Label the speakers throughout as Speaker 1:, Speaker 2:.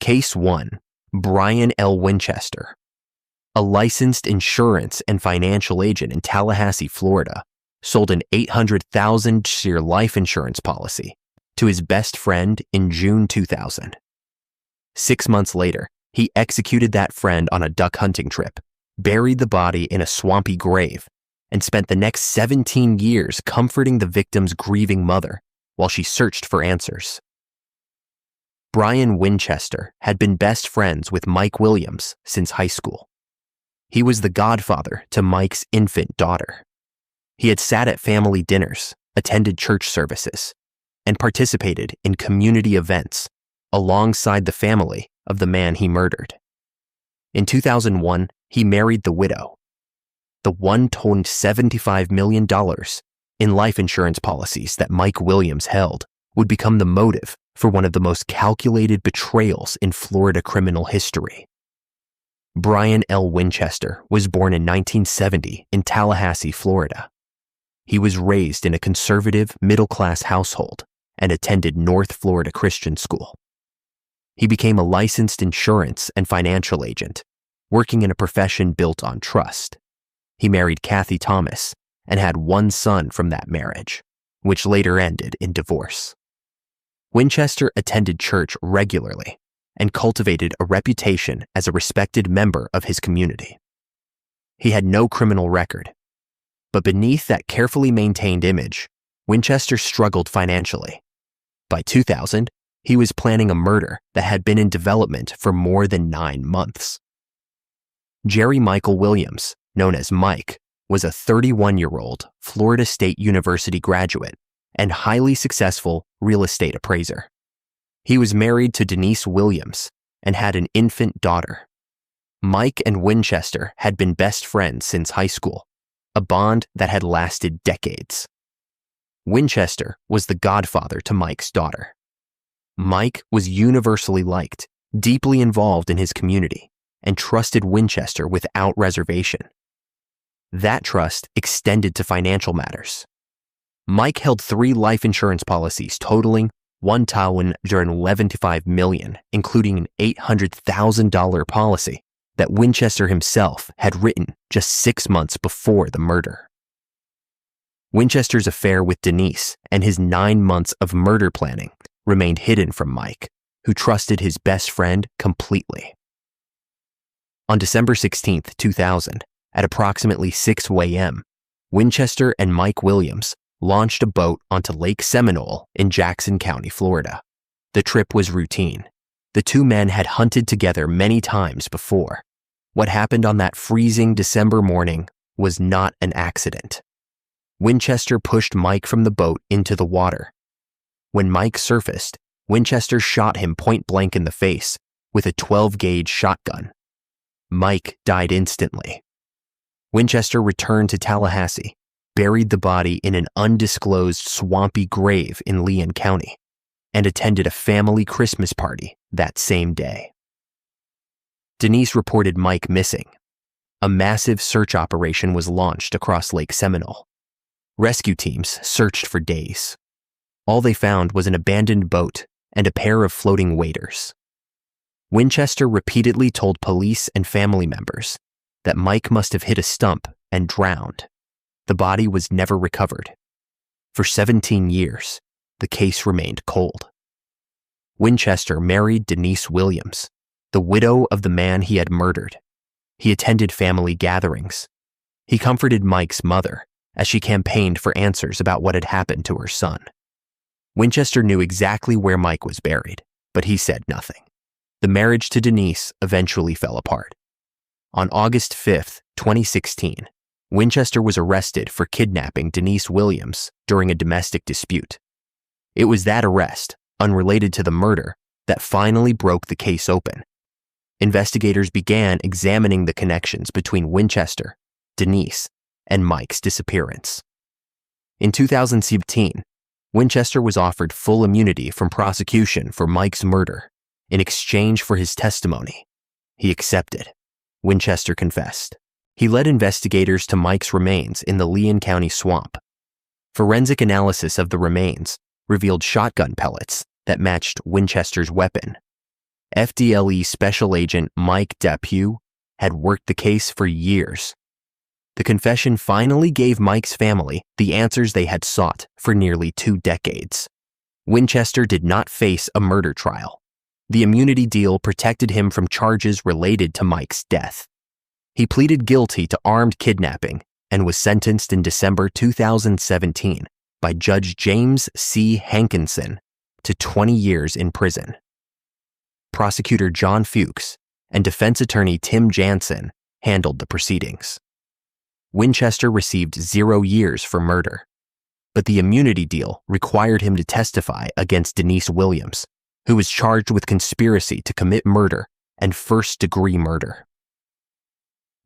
Speaker 1: Case 1. Brian L. Winchester. A licensed insurance and financial agent in Tallahassee, Florida, sold an $800,000 life insurance policy to his best friend in June 2000. 6 months later, he executed that friend on a duck hunting trip, buried the body in a swampy grave, and spent the next 17 years comforting the victim's grieving mother while she searched for answers. Brian Winchester had been best friends with Mike Williams since high school. He was the godfather to Mike's infant daughter. He had sat at family dinners, attended church services, and participated in community events alongside the family of the man he murdered. In 2001, he married the widow. The one totaled $75 million in life insurance policies that Mike Williams held would become the motive for one of the most calculated betrayals in Florida criminal history. Brian L. Winchester was born in 1970 in Tallahassee, Florida. He was raised in a conservative, middle-class household and attended North Florida Christian School. He became a licensed insurance and financial agent, working in a profession built on trust. He married Kathy Thomas and had one son from that marriage, which later ended in divorce. Winchester attended church regularly and cultivated a reputation as a respected member of his community. He had no criminal record, but beneath that carefully maintained image, Winchester struggled financially. By 2000, he was planning a murder that had been in development for more than 9 months. Jerry Michael Williams, known as Mike, was a 31-year-old Florida State University graduate and highly successful real estate appraiser. He was married to Denise Williams and had an infant daughter. Mike and Winchester had been best friends since high school, a bond that had lasted decades. Winchester was the godfather to Mike's daughter. Mike was universally liked, deeply involved in his community, and trusted Winchester without reservation. That trust extended to financial matters. Mike held 3 life insurance policies totaling $1,115 million, including an $800,000 policy that Winchester himself had written just 6 months before the murder. Winchester's affair with Denise and his 9 months of murder planning remained hidden from Mike, who trusted his best friend completely. On December 16, 2000, at approximately 6 a.m., Winchester and Mike Williams launched a boat onto Lake Seminole in Jackson County, Florida. The trip was routine. The two men had hunted together many times before. What happened on that freezing December morning was not an accident. Winchester pushed Mike from the boat into the water. When Mike surfaced, Winchester shot him point blank in the face with a 12-gauge shotgun. Mike died instantly. Winchester returned to Tallahassee, buried the body in an undisclosed swampy grave in Leon County, and attended a family Christmas party that same day. Denise reported Mike missing. A massive search operation was launched across Lake Seminole. Rescue teams searched for days. All they found was an abandoned boat and a pair of floating waders. Winchester repeatedly told police and family members that Mike must have hit a stump and drowned. The body was never recovered. For 17 years, the case remained cold. Winchester married Denise Williams, the widow of the man he had murdered. He attended family gatherings. He comforted Mike's mother as she campaigned for answers about what had happened to her son. Winchester knew exactly where Mike was buried, but he said nothing. The marriage to Denise eventually fell apart. On August 5, 2016, Winchester was arrested for kidnapping Denise Williams during a domestic dispute. It was that arrest, unrelated to the murder, that finally broke the case open. Investigators began examining the connections between Winchester, Denise, and Mike's disappearance. In 2017, Winchester was offered full immunity from prosecution for Mike's murder in exchange for his testimony. He accepted. Winchester confessed. He led investigators to Mike's remains in the Leon County swamp. Forensic analysis of the remains revealed shotgun pellets that matched Winchester's weapon. FDLE Special Agent Mike Depew had worked the case for years. The confession finally gave Mike's family the answers they had sought for nearly 2 decades. Winchester did not face a murder trial. The immunity deal protected him from charges related to Mike's death. He pleaded guilty to armed kidnapping and was sentenced in December 2017 by Judge James C. Hankinson to 20 years in prison. Prosecutor John Fuchs and defense attorney Tim Jansen handled the proceedings. Winchester received 0 years for murder, but the immunity deal required him to testify against Denise Williams, who was charged with conspiracy to commit murder and first-degree murder.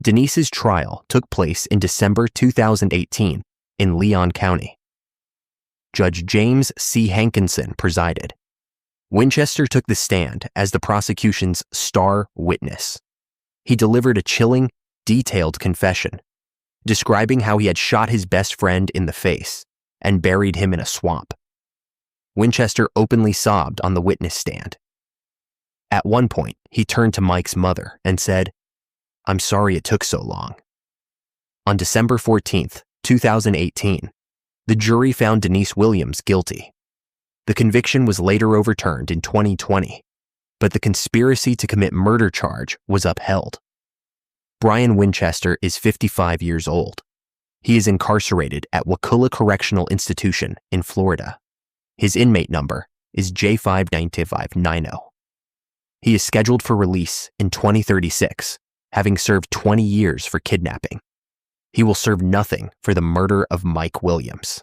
Speaker 1: Denise's trial took place in December 2018 in Leon County. Judge James C. Hankinson presided. Winchester took the stand as the prosecution's star witness. He delivered a chilling, detailed confession, describing how he had shot his best friend in the face and buried him in a swamp. Winchester openly sobbed on the witness stand. At one point, he turned to Mike's mother and said, "I'm sorry it took so long." On December 14, 2018, the jury found Denise Williams guilty. The conviction was later overturned in 2020, but the conspiracy to commit murder charge was upheld. Brian Winchester is 55 years old. He is incarcerated at Wakulla Correctional Institution in Florida. His inmate number is J59590. He is scheduled for release in 2036, having served 20 years for kidnapping. He will serve nothing for the murder of Mike Williams.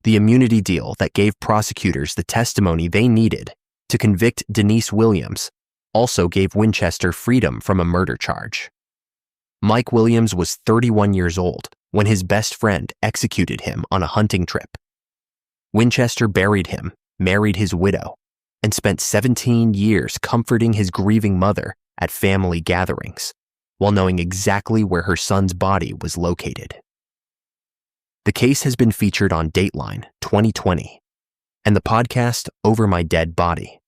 Speaker 1: The immunity deal that gave prosecutors the testimony they needed to convict Denise Williams also gave Winchester freedom from a murder charge. Mike Williams was 31 years old when his best friend executed him on a hunting trip. Winchester buried him, married his widow, and spent 17 years comforting his grieving mother at family gatherings, while knowing exactly where her son's body was located. The case has been featured on Dateline 2020 and the podcast Over My Dead Body.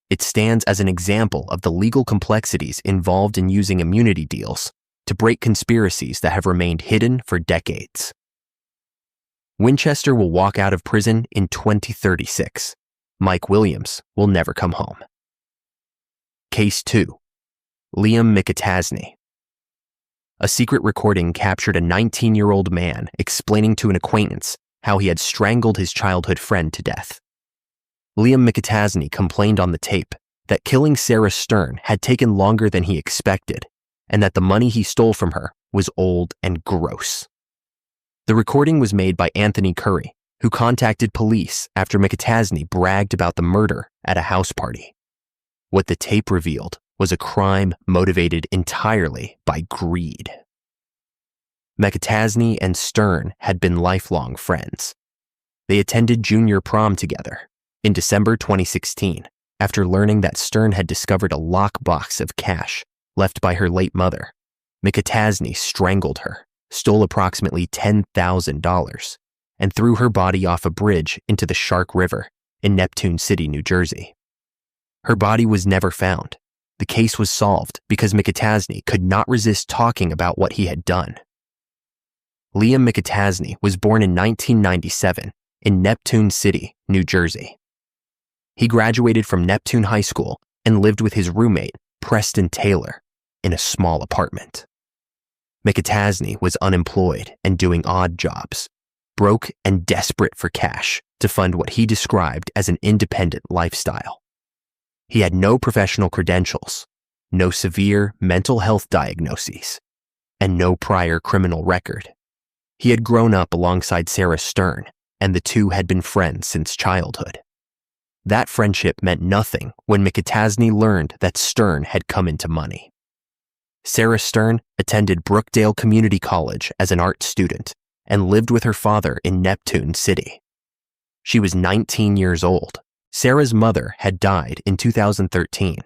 Speaker 1: It stands as an example of the legal complexities involved in using immunity deals to break conspiracies that have remained hidden for decades. Winchester will walk out of prison in 2036. Mike Williams will never come home. Case 2. Liam McAtasney. A secret recording captured a 19-year-old man explaining to an acquaintance how he had strangled his childhood friend to death. Liam McAtasney complained on the tape that killing Sarah Stern had taken longer than he expected, and that the money he stole from her was old and gross. The recording was made by Anthony Curry, who contacted police after McAtasney bragged about the murder at a house party. What the tape revealed was a crime motivated entirely by greed. McAtasney and Stern had been lifelong friends. They attended junior prom together in December 2016 after learning that Stern had discovered a lockbox of cash left by her late mother. McAtasney strangled her, stole approximately $10,000, and threw her body off a bridge into the Shark River in Neptune City, New Jersey. Her body was never found. The case was solved because McAtasney could not resist talking about what he had done. Liam McAtasney was born in 1997 in Neptune City, New Jersey. He graduated from Neptune High School and lived with his roommate, Preston Taylor, in a small apartment. McAtasney was unemployed and doing odd jobs, broke and desperate for cash to fund what he described as an independent lifestyle. He had no professional credentials, no severe mental health diagnoses, and no prior criminal record. He had grown up alongside Sarah Stern, and the two had been friends since childhood. That friendship meant nothing when McAtasney learned that Stern had come into money. Sarah Stern attended Brookdale Community College as an art student and lived with her father in Neptune City. She was 19 years old. Sarah's mother had died in 2013,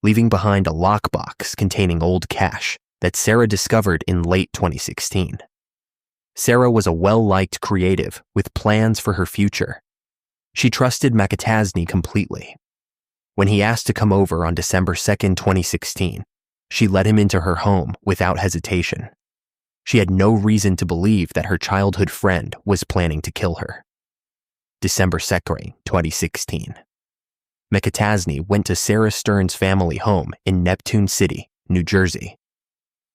Speaker 1: leaving behind a lockbox containing old cash that Sarah discovered in late 2016. Sarah was a well-liked creative with plans for her future. She trusted McAtasney completely. When he asked to come over on December 2nd, 2016, she let him into her home without hesitation. She had no reason to believe that her childhood friend was planning to kill her. December 2nd, 2016. McAtasney went to Sarah Stern's family home in Neptune City, New Jersey.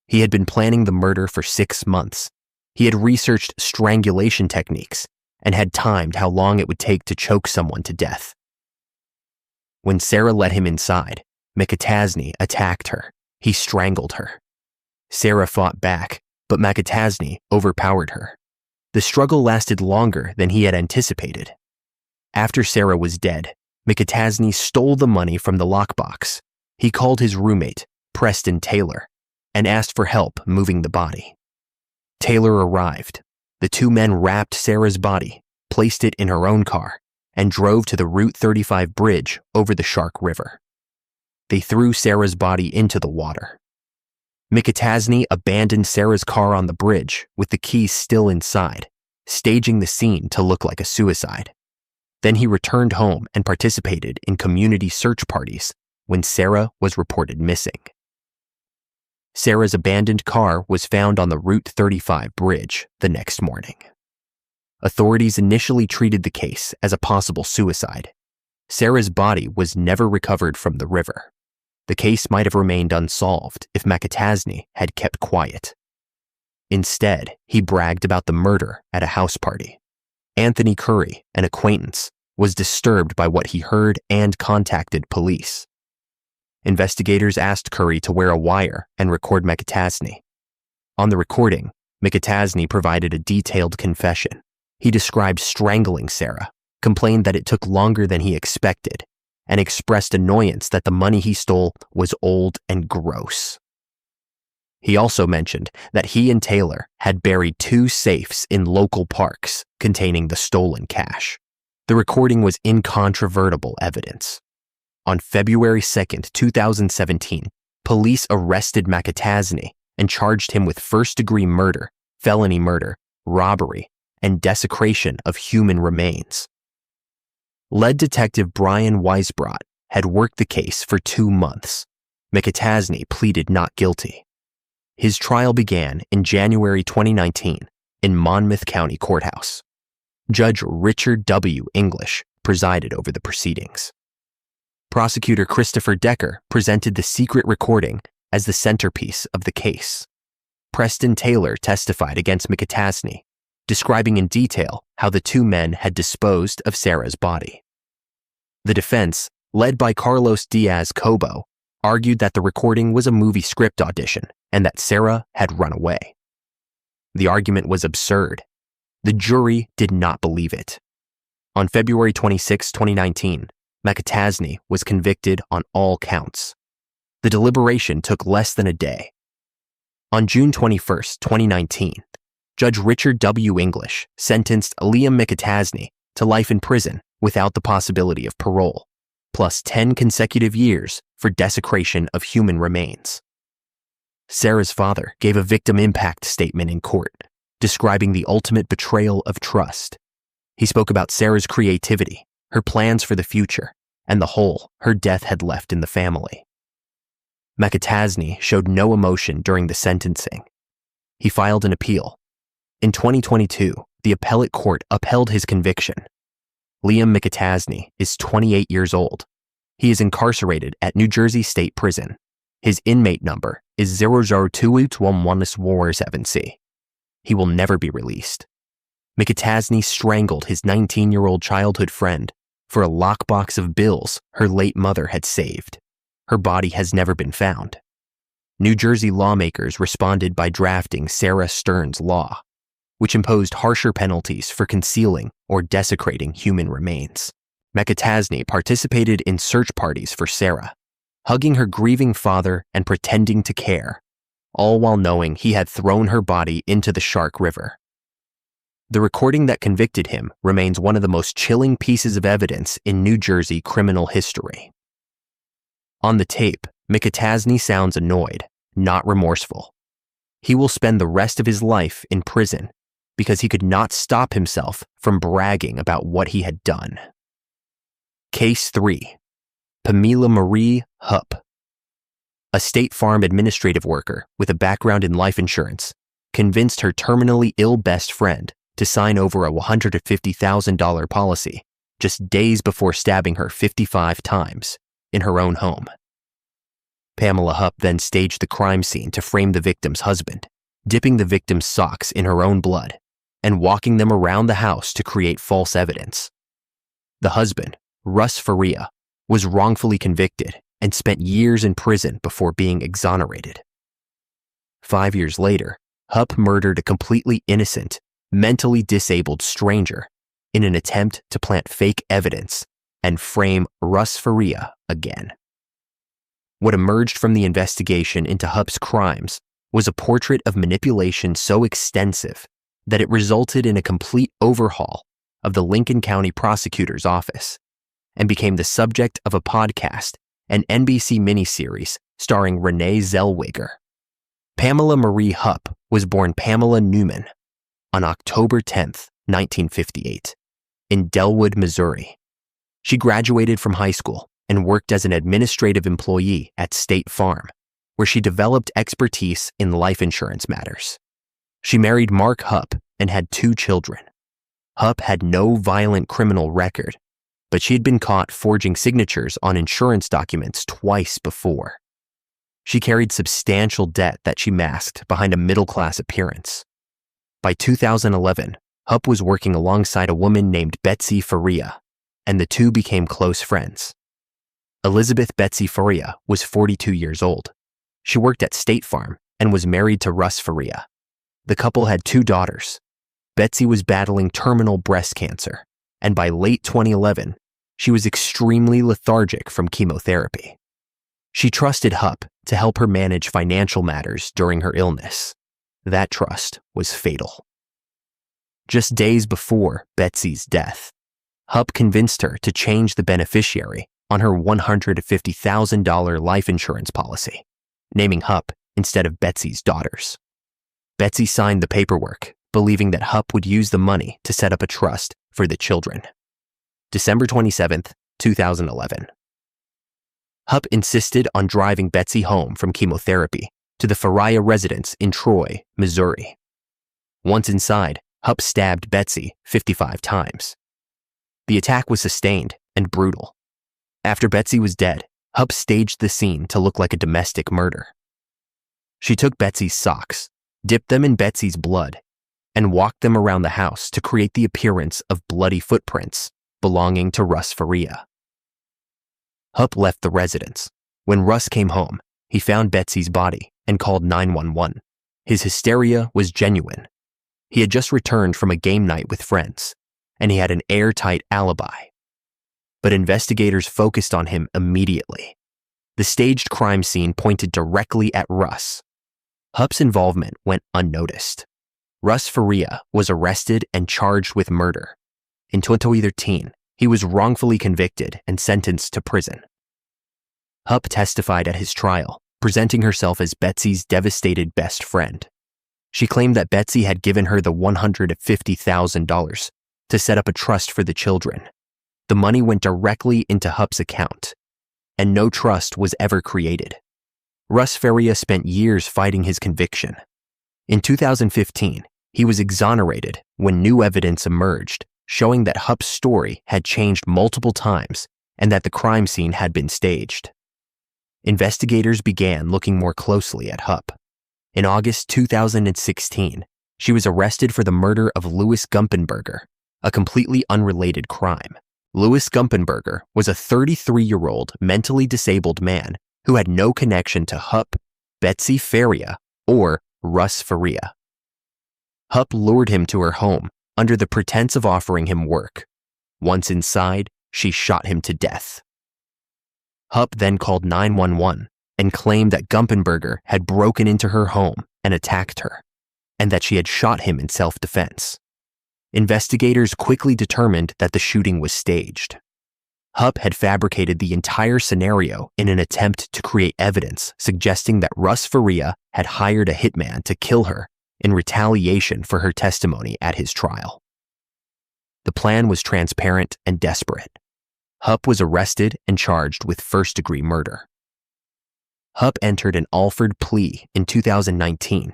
Speaker 1: He had been planning the murder for 6 months. He had researched strangulation techniques and had timed how long it would take to choke someone to death. When Sarah let him inside, McAtasney attacked her. He strangled her. Sarah fought back, but McAtasney overpowered her. The struggle lasted longer than he had anticipated. After Sarah was dead, McAtasney stole the money from the lockbox. He called his roommate, Preston Taylor, and asked for help moving the body. Taylor arrived. The two men wrapped Sarah's body, placed it in her own car, and drove to the Route 35 bridge over the Shark River. They threw Sarah's body into the water. McAtasney abandoned Sarah's car on the bridge with the keys still inside, staging the scene to look like a suicide. Then he returned home and participated in community search parties when Sarah was reported missing. Sarah's abandoned car was found on the Route 35 bridge the next morning. Authorities initially treated the case as a possible suicide. Sarah's body was never recovered from the river. The case might have remained unsolved if McAtasney had kept quiet. Instead, he bragged about the murder at a house party. Anthony Curry, an acquaintance, was disturbed by what he heard and contacted police. Investigators asked Curry to wear a wire and record McAtasney. On the recording, McAtasney provided a detailed confession. He described strangling Sarah, complained that it took longer than he expected, and expressed annoyance that the money he stole was old and gross. He also mentioned that he and Taylor had buried 2 safes in local parks containing the stolen cash. The recording was incontrovertible evidence. On February 2nd, 2017, police arrested McAtasney and charged him with first-degree murder, felony murder, robbery, and desecration of human remains. Lead detective Brian Weisbrot had worked the case for 2 months. McAtasney pleaded not guilty. His trial began in January 2019 in Monmouth County Courthouse. Judge Richard W. English presided over the proceedings. Prosecutor Christopher Decker presented the secret recording as the centerpiece of the case. Preston Taylor testified against McAtasney, describing in detail how the 2 men had disposed of Sarah's body. The defense, led by Carlos Diaz Cobo, argued that the recording was a movie script audition and that Sarah had run away. The argument was absurd. The jury did not believe it. On February 26, 2019, McAtasney was convicted on all counts. The deliberation took less than a day. On June 21, 2019, Judge Richard W. English sentenced Liam McAtasney to life in prison without the possibility of parole, plus 10 consecutive years for desecration of human remains. Sarah's father gave a victim impact statement in court, describing the ultimate betrayal of trust. He spoke about Sarah's creativity, her plans for the future, and the hole her death had left in the family. McAtasney showed no emotion during the sentencing. He filed an appeal. In 2022, the appellate court upheld his conviction. Liam McAtasney is 28 years old. He is incarcerated at New Jersey State Prison. His inmate number is 0022117C. He will never be released. McAtasney strangled his 19-year-old childhood friend for a lockbox of bills her late mother had saved. Her body has never been found. New Jersey lawmakers responded by drafting Sarah Stern's law, which imposed harsher penalties for concealing or desecrating human remains. McAtasney participated in search parties for Sarah, hugging her grieving father and pretending to care, all while knowing he had thrown her body into the Shark River. The recording that convicted him remains one of the most chilling pieces of evidence in New Jersey criminal history. On the tape, McAtasney sounds annoyed, not remorseful. He will spend the rest of his life in prison because he could not stop himself from bragging about what he had done. Case 3. Pamela Hupp, a State Farm administrative worker with a background in life insurance, convinced her terminally ill best friend to sign over a $150,000 policy just days before stabbing her 55 times in her own home. Pamela Hupp then staged the crime scene to frame the victim's husband, dipping the victim's socks in her own blood and walking them around the house to create false evidence. The husband, Russ Faria, was wrongfully convicted and spent years in prison before being exonerated. 5 years later, Hupp murdered a completely innocent, mentally disabled stranger in an attempt to plant fake evidence and frame Russ Faria again. What emerged from the investigation into Hupp's crimes was a portrait of manipulation so extensive that it resulted in a complete overhaul of the Lincoln County Prosecutor's Office and became the subject of a podcast and NBC miniseries starring Renee Zellweger. Pamela Hupp was born Pamela Newman on October 10, 1958, in Delwood, Missouri. She graduated from high school and worked as an administrative employee at State Farm, where she developed expertise in life insurance matters. She married Mark Hupp and had 2 children. Hupp had no violent criminal record, but she had been caught forging signatures on insurance documents twice before. She carried substantial debt that she masked behind a middle-class appearance. By 2011, Hupp was working alongside a woman named Betsy Faria, and the two became close friends. Elizabeth Betsy Faria was 42 years old. She worked at State Farm and was married to Russ Faria. The couple had 2 daughters. Betsy was battling terminal breast cancer, and by late 2011, she was extremely lethargic from chemotherapy. She trusted Hupp to help her manage financial matters during her illness. That trust was fatal. Just days before Betsy's death, Hupp convinced her to change the beneficiary on her $150,000 life insurance policy, naming Hupp instead of Betsy's daughters. Betsy signed the paperwork, believing that Hupp would use the money to set up a trust for the children. December 27, 2011. Hupp insisted on driving Betsy home from chemotherapy to the Faria residence in Troy, Missouri. Once inside, Hupp stabbed Betsy 55 times. The attack was sustained and brutal. After Betsy was dead, Hupp staged the scene to look like a domestic murder. She took Betsy's socks, dipped them in Betsy's blood, and walked them around the house to create the appearance of bloody footprints belonging to Russ Faria. Hupp left the residence. When Russ came home, he found Betsy's body and called 911. His hysteria was genuine. He had just returned from a game night with friends, and he had an airtight alibi. But investigators focused on him immediately. The staged crime scene pointed directly at Russ. Hupp's involvement went unnoticed. Russ Faria was arrested and charged with murder. In 2013, he was wrongfully convicted and sentenced to prison. Hupp testified at his trial, presenting herself as Betsy's devastated best friend. She claimed that Betsy had given her the $150,000 to set up a trust for the children. The money went directly into Hupp's account, and no trust was ever created. Russ Faria spent years fighting his conviction. In 2015, he was exonerated when new evidence emerged showing that Hupp's story had changed multiple times and that the crime scene had been staged. Investigators began looking more closely at Hupp. In August 2016, she was arrested for the murder of Louis Gumpenberger, a completely unrelated crime. Louis Gumpenberger was a 33-year-old mentally disabled man who had no connection to Hupp, Betsy Faria, or Russ Faria. Hupp lured him to her home under the pretense of offering him work. Once inside, she shot him to death. Hupp then called 911 and claimed that Gumpenberger had broken into her home and attacked her, and that she had shot him in self-defense. Investigators quickly determined that the shooting was staged. Hupp had fabricated the entire scenario in an attempt to create evidence suggesting that Russ Faria had hired a hitman to kill her in retaliation for her testimony at his trial. The plan was transparent and desperate. Hupp was arrested and charged with first-degree murder. Hupp entered an Alford plea in 2019,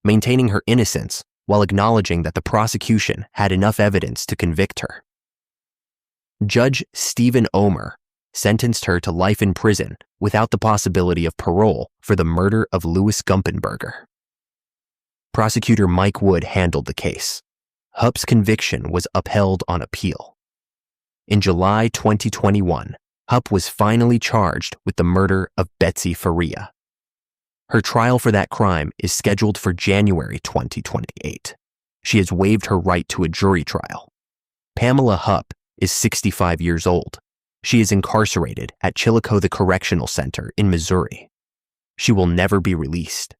Speaker 1: maintaining her innocence while acknowledging that the prosecution had enough evidence to convict her. Judge Stephen Omer sentenced her to life in prison without the possibility of parole for the murder of Louis Gumpenberger. Prosecutor Mike Wood handled the case. Hupp's conviction was upheld on appeal. In July 2021, Hupp was finally charged with the murder of Betsy Faria. Her trial for that crime is scheduled for January 2028. She has waived her right to a jury trial. Pamela Hupp is 65 years old. She is incarcerated at Chillicothe Correctional Center in Missouri. She will never be released.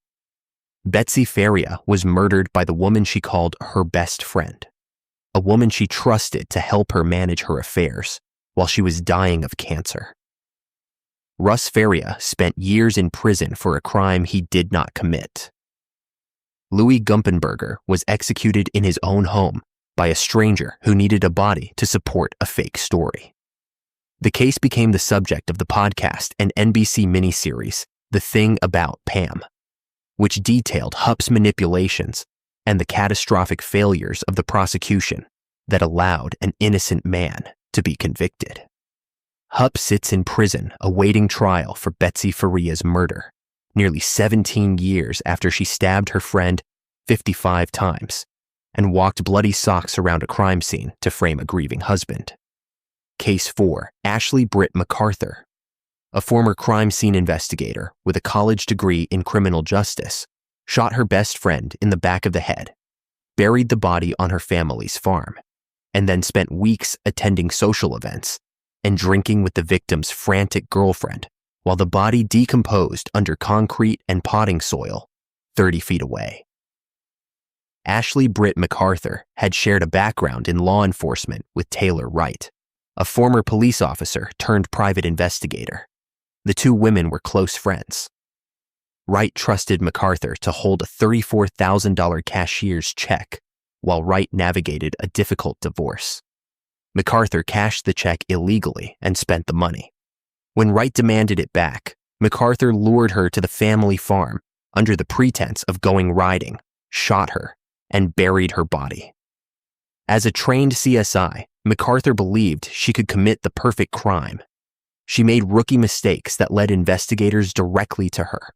Speaker 1: Betsy Faria was murdered by the woman she called her best friend, a woman she trusted to help her manage her affairs while she was dying of cancer. Russ Faria spent years in prison for a crime he did not commit. Louis Gumpenberger was executed in his own home by a stranger who needed a body to support a fake story. The case became the subject of the podcast and NBC miniseries, The Thing About Pam, which detailed Hupp's manipulations and the catastrophic failures of the prosecution that allowed an innocent man to be convicted. Hupp sits in prison awaiting trial for Betsy Faria's murder, nearly 17 years after she stabbed her friend 55 times and walked bloody socks around a crime scene to frame a grieving husband. Case 4, Ashley Britt MacArthur, a former crime scene investigator with a college degree in criminal justice, shot her best friend in the back of the head, buried the body on her family's farm, and then spent weeks attending social events and drinking with the victim's frantic girlfriend while the body decomposed under concrete and potting soil 30 feet away. Ashley Britt MacArthur had shared a background in law enforcement with Taylor Wright, a former police officer turned private investigator. The two women were close friends. Wright trusted MacArthur to hold a $34,000 cashier's check while Wright navigated a difficult divorce. MacArthur cashed the check illegally and spent the money. When Wright demanded it back, MacArthur lured her to the family farm under the pretense of going riding, shot her, and buried her body. As a trained CSI, MacArthur believed she could commit the perfect crime. She made rookie mistakes that led investigators directly to her.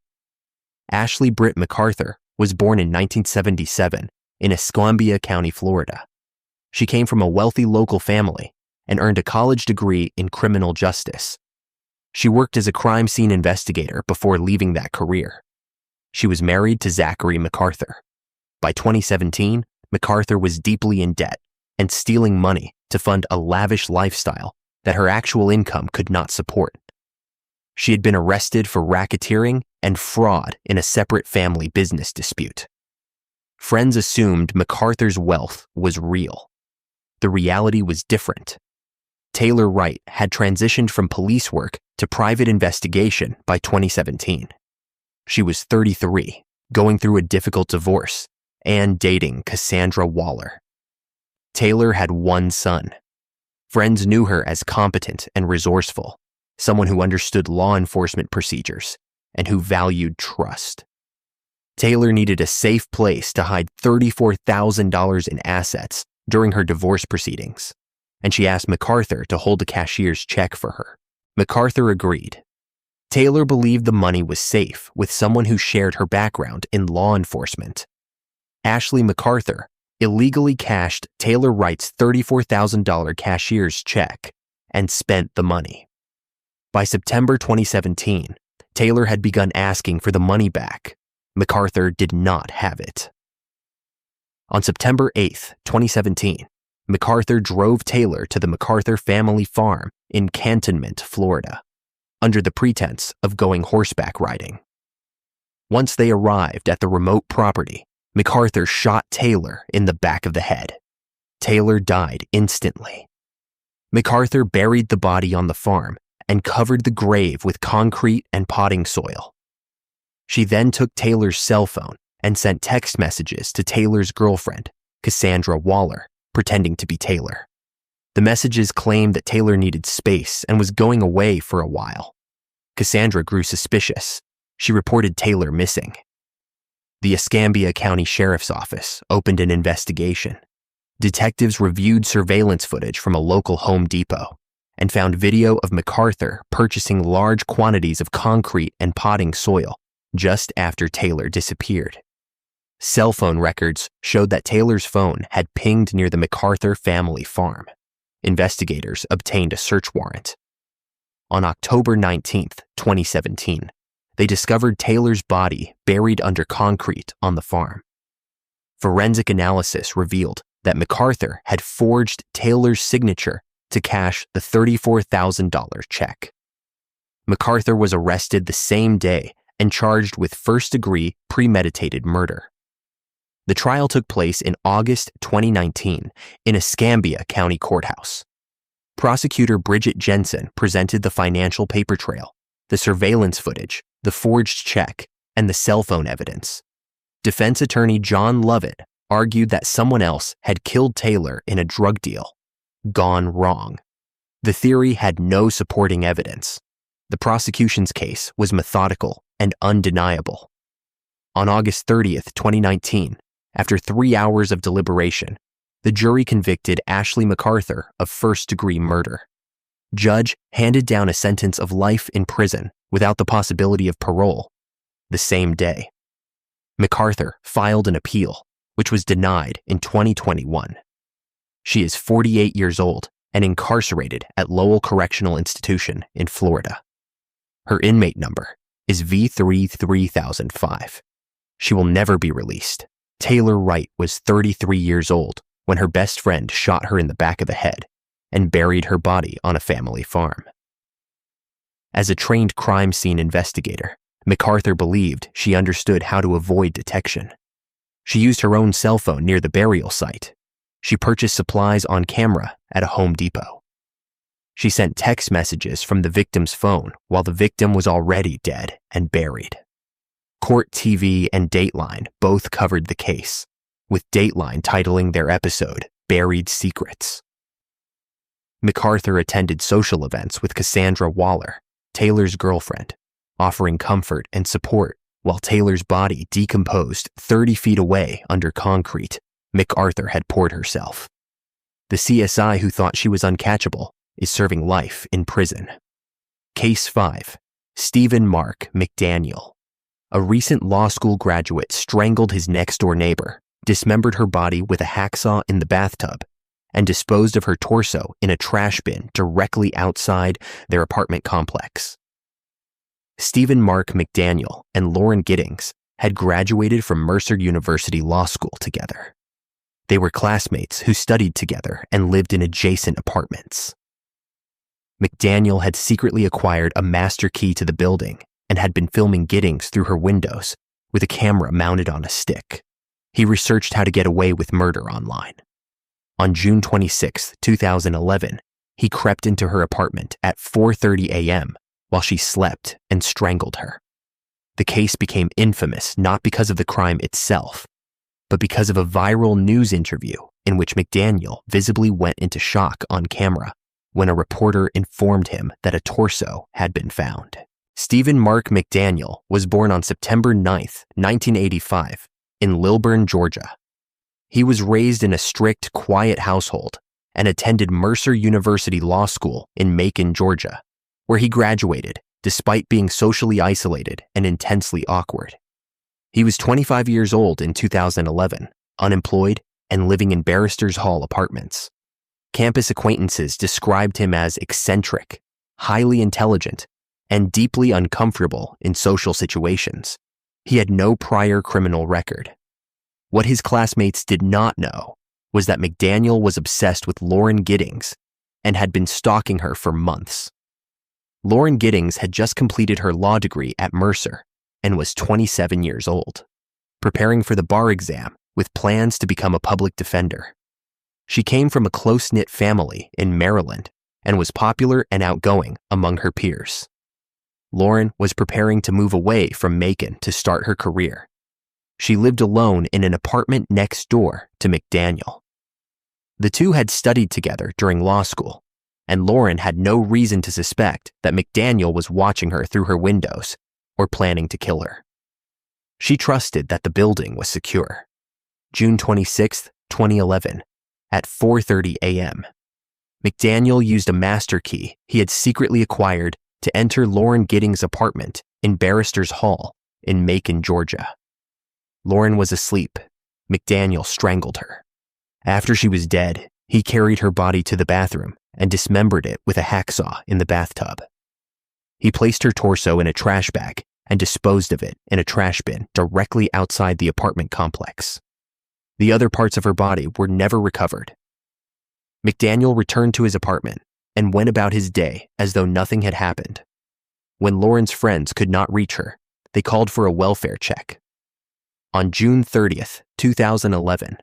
Speaker 1: Ashley Britt MacArthur was born in 1977 in Escambia County, Florida. She came from a wealthy local family and earned a college degree in criminal justice. She worked as a crime scene investigator before leaving that career. She was married to Zachary MacArthur. By 2017, MacArthur was deeply in debt and stealing money to fund a lavish lifestyle that her actual income could not support. She had been arrested for racketeering and fraud in a separate family business dispute. Friends assumed MacArthur's wealth was real. The reality was different. Taylor Wright had transitioned from police work to private investigation by 2017. She was 33, going through a difficult divorce, and dating Cassandra Waller. Taylor had one son. Friends knew her as competent and resourceful, someone who understood law enforcement procedures and who valued trust. Taylor needed a safe place to hide $34,000 in assets during her divorce proceedings, and she asked MacArthur to hold a cashier's check for her. MacArthur agreed. Taylor believed the money was safe with someone who shared her background in law enforcement. Ashley MacArthur illegally cashed Taylor Wright's $34,000 cashier's check and spent the money. By September 2017, Taylor had begun asking for the money back. MacArthur did not have it. On September 8, 2017, MacArthur drove Taylor to the MacArthur family farm in Cantonment, Florida, under the pretense of going horseback riding. Once they arrived at the remote property, MacArthur shot Taylor in the back of the head. Taylor died instantly. MacArthur buried the body on the farm and covered the grave with concrete and potting soil. She then took Taylor's cell phone and sent text messages to Taylor's girlfriend, Cassandra Waller, pretending to be Taylor. The messages claimed that Taylor needed space and was going away for a while. Cassandra grew suspicious. She reported Taylor missing. The Escambia County Sheriff's Office opened an investigation. Detectives reviewed surveillance footage from a local Home Depot and found video of MacArthur purchasing large quantities of concrete and potting soil just after Taylor disappeared. Cell phone records showed that Taylor's phone had pinged near the MacArthur family farm. Investigators obtained a search warrant. On October 19, 2017, they discovered Taylor's body buried under concrete on the farm. Forensic analysis revealed that MacArthur had forged Taylor's signature to cash the $34,000 check. MacArthur was arrested the same day and charged with first-degree premeditated murder. The trial took place in August 2019 in Escambia County Courthouse. Prosecutor Bridget Jensen presented the financial paper trail, the surveillance footage, the forged check, and the cell phone evidence. Defense attorney John Lovett argued that someone else had killed Taylor in a drug deal. Gone wrong. The theory had no supporting evidence. The prosecution's case was methodical and undeniable. On August 30th, 2019, after 3 hours of deliberation, the jury convicted Ashley MacArthur of first-degree murder. Judge handed down a sentence of life in prison without the possibility of parole the same day. MacArthur filed an appeal, which was denied in 2021. She is 48 years old and incarcerated at Lowell Correctional Institution in Florida. Her inmate number is V33005. She will never be released. Taylor Wright was 33 years old when her best friend shot her in the back of the head and buried her body on a family farm. As a trained crime scene investigator, MacArthur believed she understood how to avoid detection. She used her own cell phone near the burial site. She purchased supplies on camera at a Home Depot. She sent text messages from the victim's phone while the victim was already dead and buried. Court TV and Dateline both covered the case, with Dateline titling their episode Buried Secrets. MacArthur attended social events with Cassandra Waller, Taylor's girlfriend, offering comfort and support while Taylor's body decomposed 30 feet away under concrete MacArthur had poured herself. The CSI who thought she was uncatchable is serving life in prison. Case 5. Stephen Mark McDaniel. A recent law school graduate strangled his next-door neighbor, dismembered her body with a hacksaw in the bathtub, and disposed of her torso in a trash bin directly outside their apartment complex. Stephen Mark McDaniel and Lauren Giddings had graduated from Mercer University Law School together. They were classmates who studied together and lived in adjacent apartments. McDaniel had secretly acquired a master key to the building and had been filming Giddings through her windows with a camera mounted on a stick. He researched how to get away with murder online. On June 26, 2011, he crept into her apartment at 4:30 a.m. while she slept and strangled her. The case became infamous not because of the crime itself, but because of a viral news interview in which McDaniel visibly went into shock on camera when a reporter informed him that a torso had been found. Stephen Mark McDaniel was born on September 9, 1985, in Lilburn, Georgia. He was raised in a strict, quiet household and attended Mercer University Law School in Macon, Georgia, where he graduated despite being socially isolated and intensely awkward. He was 25 years old in 2011, unemployed, and living in Barristers Hall apartments. Campus acquaintances described him as eccentric, highly intelligent, and deeply uncomfortable in social situations. He had no prior criminal record. What his classmates did not know was that McDaniel was obsessed with Lauren Giddings and had been stalking her for months. Lauren Giddings had just completed her law degree at Mercer and was 27 years old, preparing for the bar exam with plans to become a public defender. She came from a close-knit family in Maryland and was popular and outgoing among her peers. Lauren was preparing to move away from Macon to start her career. She lived alone in an apartment next door to McDaniel. The two had studied together during law school, and Lauren had no reason to suspect that McDaniel was watching her through her windows or planning to kill her. She trusted that the building was secure. June 26, 2011, at 4:30 a.m., McDaniel used a master key he had secretly acquired to enter Lauren Giddings' apartment in Barrister's Hall in Macon, Georgia. Lauren was asleep. McDaniel strangled her. After she was dead, he carried her body to the bathroom and dismembered it with a hacksaw in the bathtub. He placed her torso in a trash bag and disposed of it in a trash bin directly outside the apartment complex. The other parts of her body were never recovered. McDaniel returned to his apartment and went about his day as though nothing had happened. When Lauren's friends could not reach her, they called for a welfare check. On June 30th, 2011,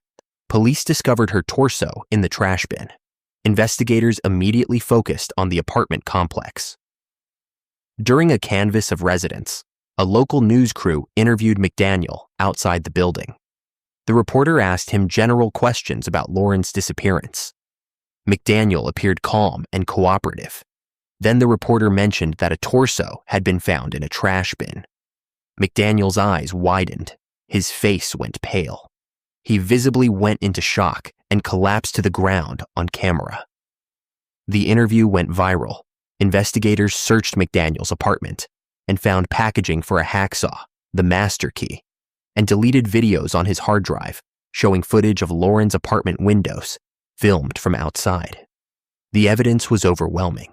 Speaker 1: police discovered her torso in the trash bin. Investigators immediately focused on the apartment complex. During a canvass of residents, a local news crew interviewed McDaniel outside the building. The reporter asked him general questions about Lauren's disappearance. McDaniel appeared calm and cooperative. Then the reporter mentioned that a torso had been found in a trash bin. McDaniel's eyes widened. His face went pale. He visibly went into shock and collapsed to the ground on camera. The interview went viral. Investigators searched McDaniel's apartment and found packaging for a hacksaw, the master key, and deleted videos on his hard drive showing footage of Lauren's apartment windows filmed from outside. The evidence was overwhelming.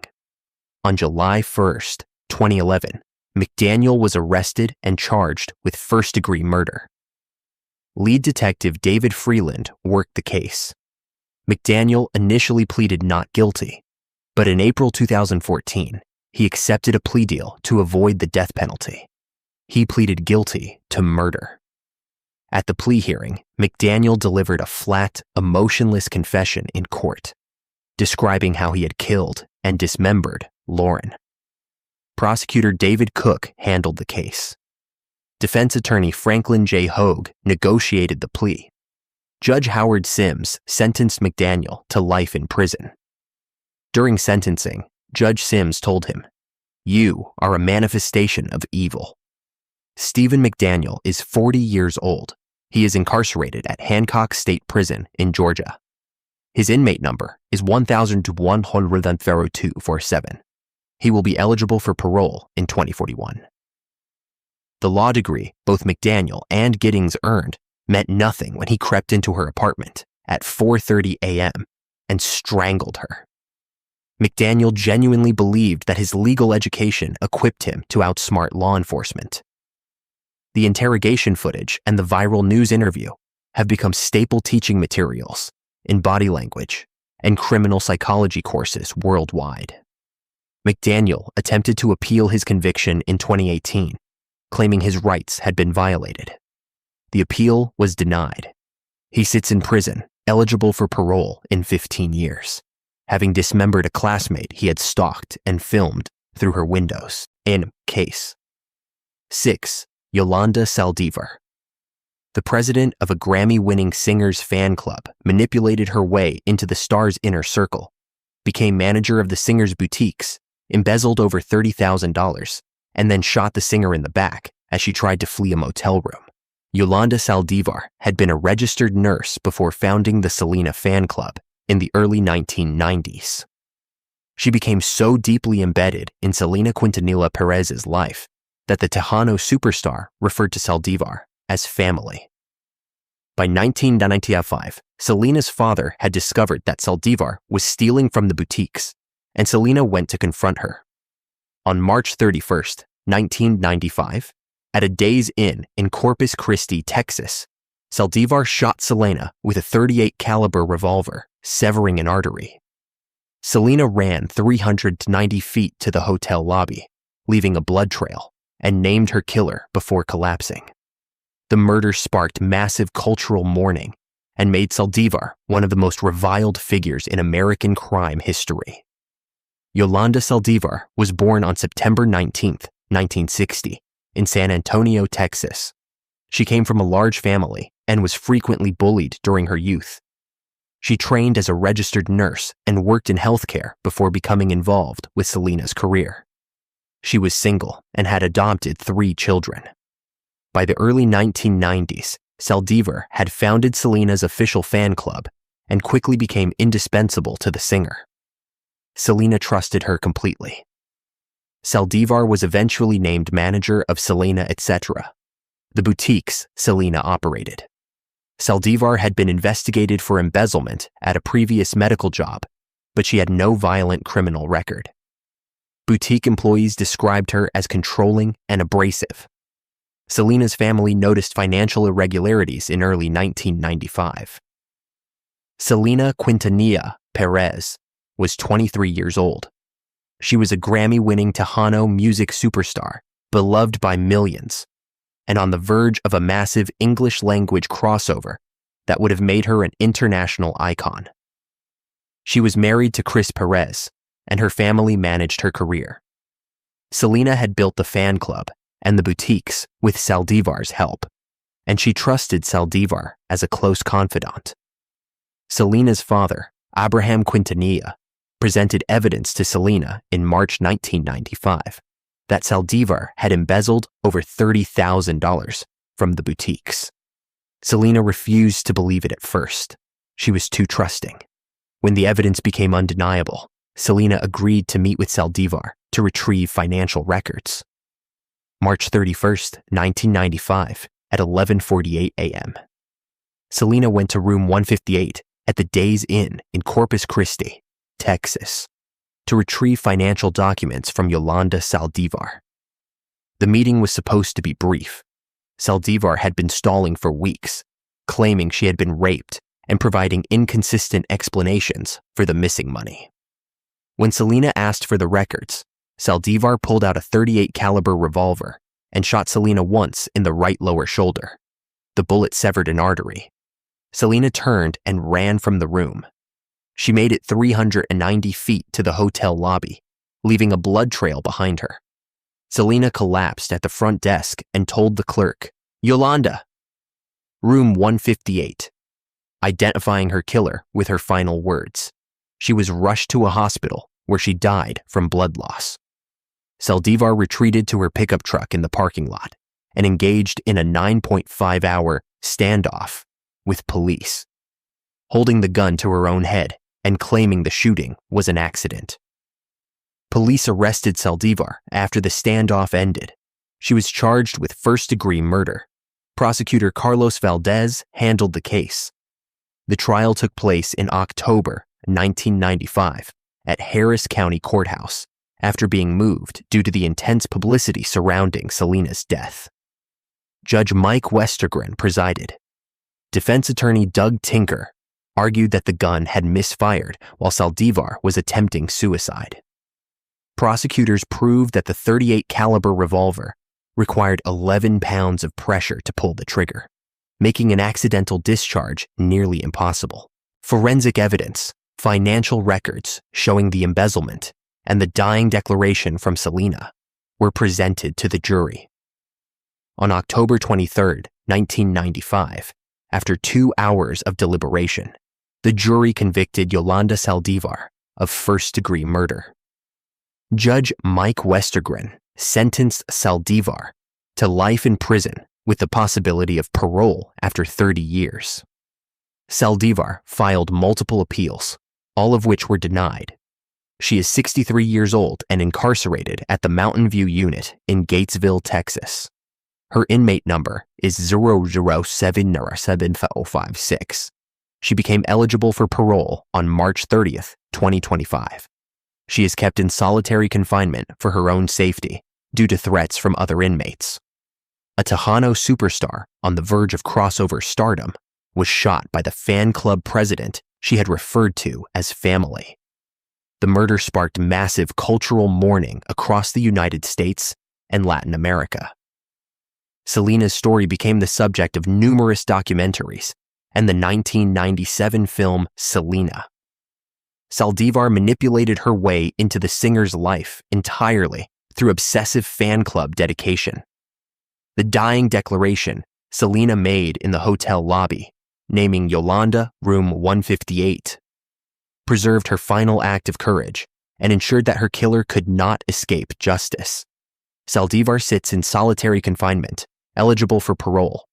Speaker 1: On July 1st, 2011, McDaniel was arrested and charged with first-degree murder. Lead detective David Freeland worked the case. McDaniel initially pleaded not guilty, but in April 2014, he accepted a plea deal to avoid the death penalty. He pleaded guilty to murder. At the plea hearing, McDaniel delivered a flat, emotionless confession in court, describing how he had killed and dismembered Lauren. Prosecutor David Cook handled the case. Defense attorney Franklin J. Hogue negotiated the plea. Judge Howard Sims sentenced McDaniel to life in prison. During sentencing, Judge Sims told him, "You are a manifestation of evil." Stephen McDaniel is 40 years old. He is incarcerated at Hancock State Prison in Georgia. His inmate number is 110247. He will be eligible for parole in 2041. The law degree both McDaniel and Giddings earned meant nothing when he crept into her apartment at 4:30 a.m. and strangled her. McDaniel genuinely believed that his legal education equipped him to outsmart law enforcement. The interrogation footage and the viral news interview have become staple teaching materials in body language and criminal psychology courses worldwide. McDaniel attempted to appeal his conviction in 2018, claiming his rights had been violated. The appeal was denied. He sits in prison, eligible for parole in 15 years, having dismembered a classmate he had stalked and filmed through her windows. In case 6. Yolanda Saldívar. The president of a Grammy-winning singer's fan club manipulated her way into the star's inner circle, became manager of the singer's boutiques, embezzled over $30,000, and then shot the singer in the back as she tried to flee a motel room. Yolanda Saldívar had been a registered nurse before founding the Selena fan club in the early 1990s. She became so deeply embedded in Selena Quintanilla Perez's life that the Tejano superstar referred to Saldívar as family. By 1995, Selena's father had discovered that Saldívar was stealing from the boutiques, and Selena went to confront her. On March 31st, 1995, at a Days Inn in Corpus Christi, Texas, Saldívar shot Selena with a .38 caliber revolver, severing an artery. Selena ran 390 feet to the hotel lobby, leaving a blood trail, and named her killer before collapsing. The murder sparked massive cultural mourning and made Saldívar one of the most reviled figures in American crime history. Yolanda Saldívar was born on September 19, 1960, in San Antonio, Texas. She came from a large family and was frequently bullied during her youth. She trained as a registered nurse and worked in healthcare before becoming involved with Selena's career. She was single and had adopted 3 children. By the early 1990s, Saldívar had founded Selena's official fan club and quickly became indispensable to the singer. Selena trusted her completely. Saldívar was eventually named manager of Selena Etc., the boutiques Selena operated. Saldívar had been investigated for embezzlement at a previous medical job, but she had no violent criminal record. Boutique employees described her as controlling and abrasive. Selena's family noticed financial irregularities in early 1995. Selena Quintanilla Perez was 23 years old. She was a Grammy-winning Tejano music superstar, beloved by millions, and on the verge of a massive English-language crossover that would have made her an international icon. She was married to Chris Perez, and her family managed her career. Selena had built the fan club and the boutiques with Saldívar's help, and she trusted Saldívar as a close confidant. Selena's father, Abraham Quintanilla, presented evidence to Selena in March 1995 that Saldívar had embezzled over $30,000 from the boutiques. Selena refused to believe it at first. She was too trusting. When the evidence became undeniable, Selena agreed to meet with Saldívar to retrieve financial records. March 31st, 1995, at 11:48 a.m. Selena went to room 158 at the Days Inn in Corpus Christi, Texas, to retrieve financial documents from Yolanda Saldívar. The meeting was supposed to be brief. Saldívar had been stalling for weeks, claiming she had been raped and providing inconsistent explanations for the missing money. When Selena asked for the records, Saldívar pulled out a .38 caliber revolver and shot Selena once in the right lower shoulder. The bullet severed an artery. Selena turned and ran from the room. She made it 390 feet to the hotel lobby, leaving a blood trail behind her. Selena collapsed at the front desk and told the clerk, "Yolanda." Room 158, identifying her killer with her final words. She was rushed to a hospital where she died from blood loss. Saldívar retreated to her pickup truck in the parking lot and engaged in a 9.5-hour standoff with police, holding the gun to her own head and claiming the shooting was an accident. Police arrested Saldívar after the standoff ended. She was charged with first-degree murder. Prosecutor Carlos Valdez handled the case. The trial took place in October 1995 at Harris County Courthouse after being moved due to the intense publicity surrounding Selena's death. Judge Mike Westergren presided. Defense attorney Doug Tinker argued that the gun had misfired while Saldívar was attempting suicide. Prosecutors proved that the .38 caliber revolver required 11 pounds of pressure to pull the trigger, making an accidental discharge nearly impossible. Forensic evidence, financial records showing the embezzlement, and the dying declaration from Selena were presented to the jury. On October 23, 1995, after 2 hours of deliberation, the jury convicted Yolanda Saldívar of first-degree murder. Judge Mike Westergren sentenced Saldívar to life in prison with the possibility of parole after 30 years. Saldívar filed multiple appeals, all of which were denied. She is 63 years old and incarcerated at the Mountain View Unit in Gatesville, Texas. Her inmate number is 0077056. She became eligible for parole on March 30th, 2025. She is kept in solitary confinement for her own safety due to threats from other inmates. A Tejano superstar on the verge of crossover stardom was shot by the fan club president she had referred to as family. The murder sparked massive cultural mourning across the United States and Latin America. Selena's story became the subject of numerous documentaries and the 1997 film Selena. Saldívar manipulated her way into the singer's life entirely through obsessive fan club dedication. The dying declaration Selena made in the hotel lobby naming Yolanda room 158, preserved her final act of courage, and ensured that her killer could not escape justice. Saldívar sits in solitary confinement, eligible for parole,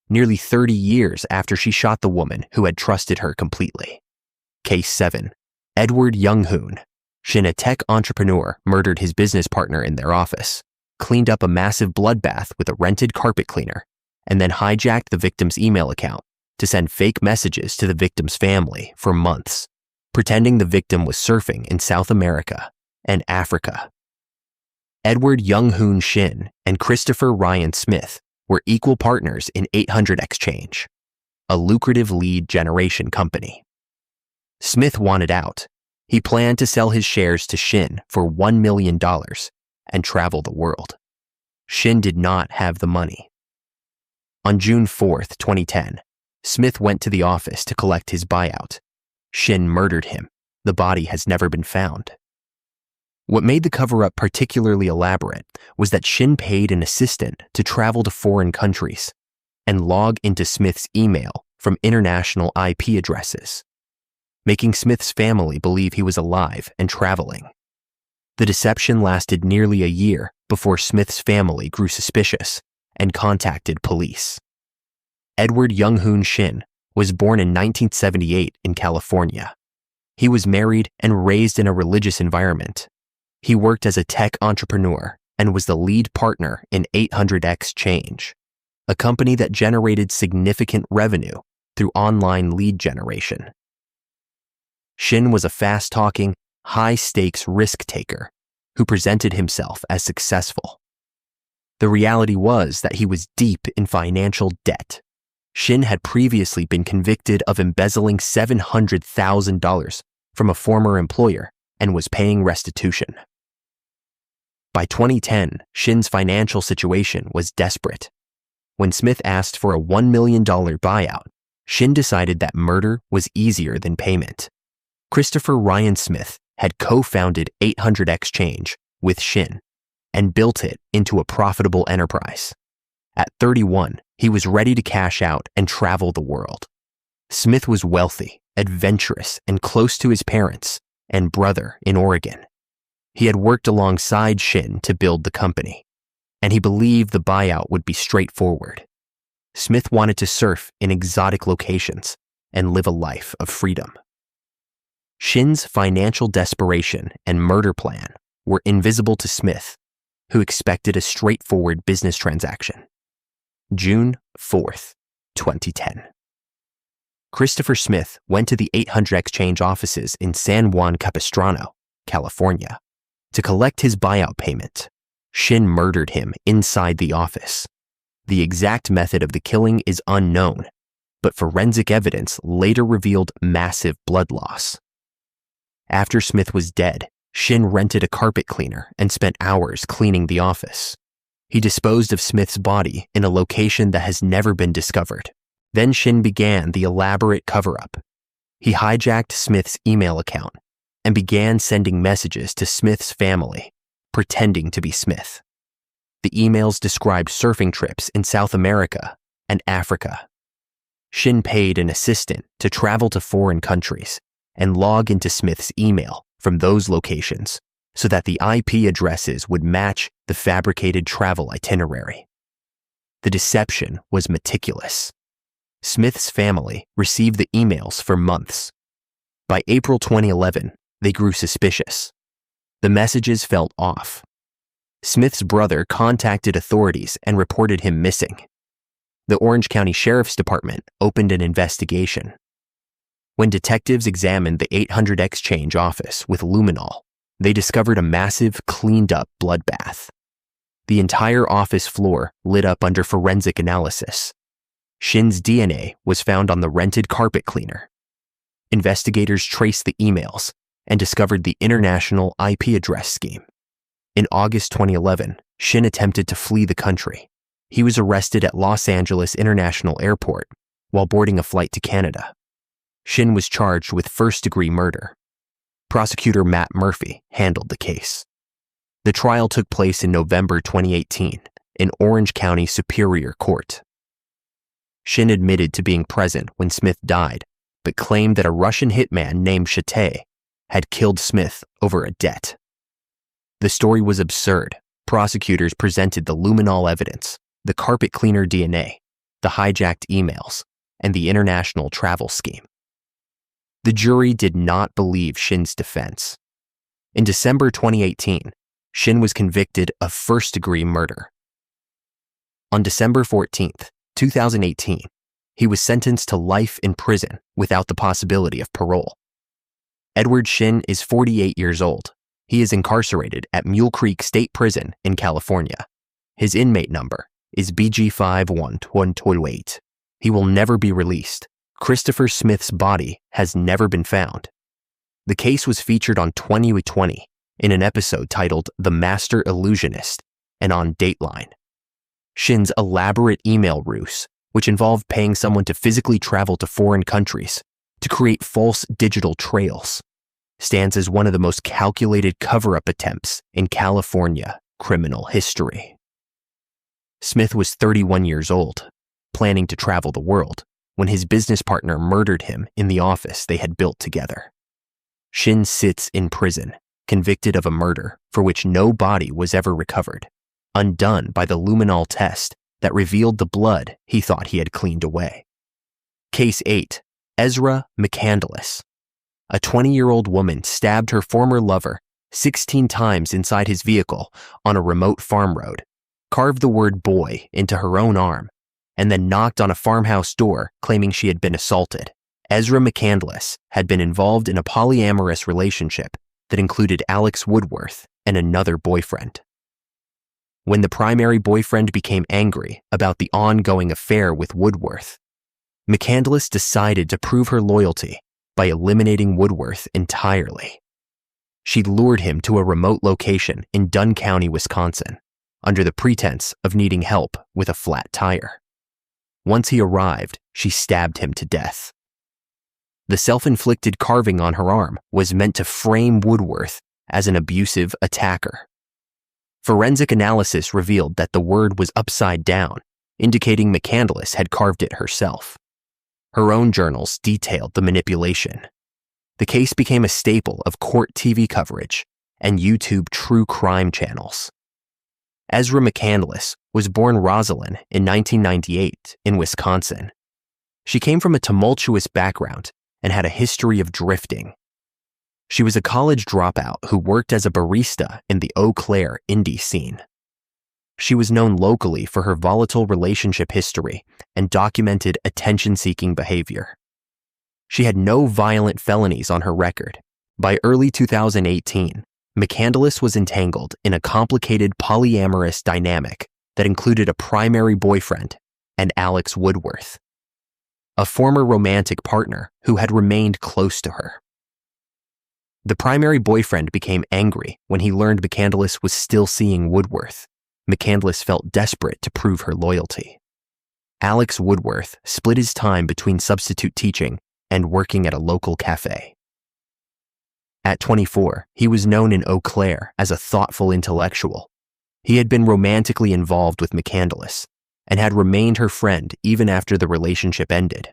Speaker 1: nearly 30 years after she shot the woman who had trusted her completely. Case 7. Edward Younghoon. Shin, a tech entrepreneur, murdered his business partner in their office, cleaned up a massive bloodbath with a rented carpet cleaner, and then hijacked the victim's email account to send fake messages to the victim's family for months, pretending the victim was surfing in South America and Africa. Edward Younghoon Shin and Christopher Ryan Smith were equal partners in 800 Exchange, a lucrative lead generation company. Smith wanted out. He planned to sell his shares to Shin for $1 million and travel the world. Shin did not have the money. On June 4, 2010, Smith went to the office to collect his buyout. Shin murdered him. The body has never been found. What made the cover-up particularly elaborate was that Shin paid an assistant to travel to foreign countries and log into Smith's email from international IP addresses, making Smith's family believe he was alive and traveling. The deception lasted nearly a year before Smith's family grew suspicious and contacted police. Edward Younghoon Shin was born in 1978 in California. He was married and raised in a religious environment. He worked as a tech entrepreneur and was the lead partner in 800 Exchange, a company that generated significant revenue through online lead generation. Shin was a fast-talking, high-stakes risk-taker who presented himself as successful. The reality was that he was deep in financial debt. Shin had previously been convicted of embezzling $700,000 from a former employer and was paying restitution. By 2010, Shin's financial situation was desperate. When Smith asked for a $1 million buyout, Shin decided that murder was easier than payment. Christopher Ryan Smith had co-founded 800 Exchange with Shin and built it into a profitable enterprise. At 31, he was ready to cash out and travel the world. Smith was wealthy, adventurous, and close to his parents and brother in Oregon. He had worked alongside Shin to build the company, and he believed the buyout would be straightforward. Smith wanted to surf in exotic locations and live a life of freedom. Shin's financial desperation and murder plan were invisible to Smith, who expected a straightforward business transaction. June 4th, 2010. Christopher Smith went to the 800 Exchange offices in San Juan Capistrano, California, to collect his buyout payment. Shin murdered him inside the office. The exact method of the killing is unknown, but forensic evidence later revealed massive blood loss. After Smith was dead, Shin rented a carpet cleaner and spent hours cleaning the office. He disposed of Smith's body in a location that has never been discovered. Then Shin began the elaborate cover-up. He hijacked Smith's email account and began sending messages to Smith's family, pretending to be Smith. The emails described surfing trips in South America and Africa. Shin paid an assistant to travel to foreign countries and log into Smith's email from those locations so that the IP addresses would match the fabricated travel itinerary. The deception was meticulous. Smith's family received the emails for months. By April 2011, they grew suspicious. The messages felt off. Smith's brother contacted authorities and reported him missing. The Orange County Sheriff's Department opened an investigation. When detectives examined the 800 Exchange office with luminol, they discovered a massive, cleaned-up bloodbath. The entire office floor lit up under forensic analysis. Shin's DNA was found on the rented carpet cleaner. Investigators traced the emails and discovered the international IP address scheme. In August 2011, Shin attempted to flee the country. He was arrested at Los Angeles International Airport while boarding a flight to Canada. Shin was charged with first-degree murder. Prosecutor Matt Murphy handled the case. The trial took place in November 2018 in Orange County Superior Court. Shin admitted to being present when Smith died, but claimed that a Russian hitman named Chate had killed Smith over a debt. The story was absurd. Prosecutors presented the luminol evidence, the carpet cleaner DNA, the hijacked emails, and the international travel scheme. The jury did not believe Shin's defense. In December 2018, Shin was convicted of first-degree murder. On December 14, 2018, he was sentenced to life in prison without the possibility of parole. Edward Shin is 48 years old. He is incarcerated at Mule Creek State Prison in California. His inmate number is BG51128. He will never be released. Christopher Smith's body has never been found. The case was featured on 2020 in an episode titled The Master Illusionist and on Dateline. Shin's elaborate email ruse, which involved paying someone to physically travel to foreign countries to create false digital trails, stands as one of the most calculated cover-up attempts in California criminal history. Smith was 31 years old, planning to travel the world, when his business partner murdered him in the office they had built together. Shin sits in prison, convicted of a murder for which no body was ever recovered, undone by the luminol test that revealed the blood he thought he had cleaned away. Case 8. Ezra McCandless. A 20-year-old woman stabbed her former lover 16 times inside his vehicle on a remote farm road, carved the word boy into her own arm, and then knocked on a farmhouse door claiming she had been assaulted. Ezra McCandless had been involved in a polyamorous relationship that included Alex Woodworth and another boyfriend. When the primary boyfriend became angry about the ongoing affair with Woodworth, McCandless decided to prove her loyalty by eliminating Woodworth entirely. She lured him to a remote location in Dunn County, Wisconsin, under the pretense of needing help with a flat tire. Once he arrived, she stabbed him to death. The self-inflicted carving on her arm was meant to frame Woodworth as an abusive attacker. Forensic analysis revealed that the word was upside down, indicating McCandless had carved it herself. Her own journals detailed the manipulation. The case became a staple of court TV coverage and YouTube true crime channels. Ezra McCandless was born Rosalind in 1998 in Wisconsin. She came from a tumultuous background and had a history of drifting. She was a college dropout who worked as a barista in the Eau Claire indie scene. She was known locally for her volatile relationship history and documented attention-seeking behavior. She had no violent felonies on her record. By early 2018, McCandless was entangled in a complicated polyamorous dynamic that included a primary boyfriend and Alex Woodworth, a former romantic partner who had remained close to her. The primary boyfriend became angry when he learned McCandless was still seeing Woodworth. McCandless felt desperate to prove her loyalty. Alex Woodworth split his time between substitute teaching and working at a local cafe. At 24, he was known in Eau Claire as a thoughtful intellectual. He had been romantically involved with McCandless and had remained her friend even after the relationship ended.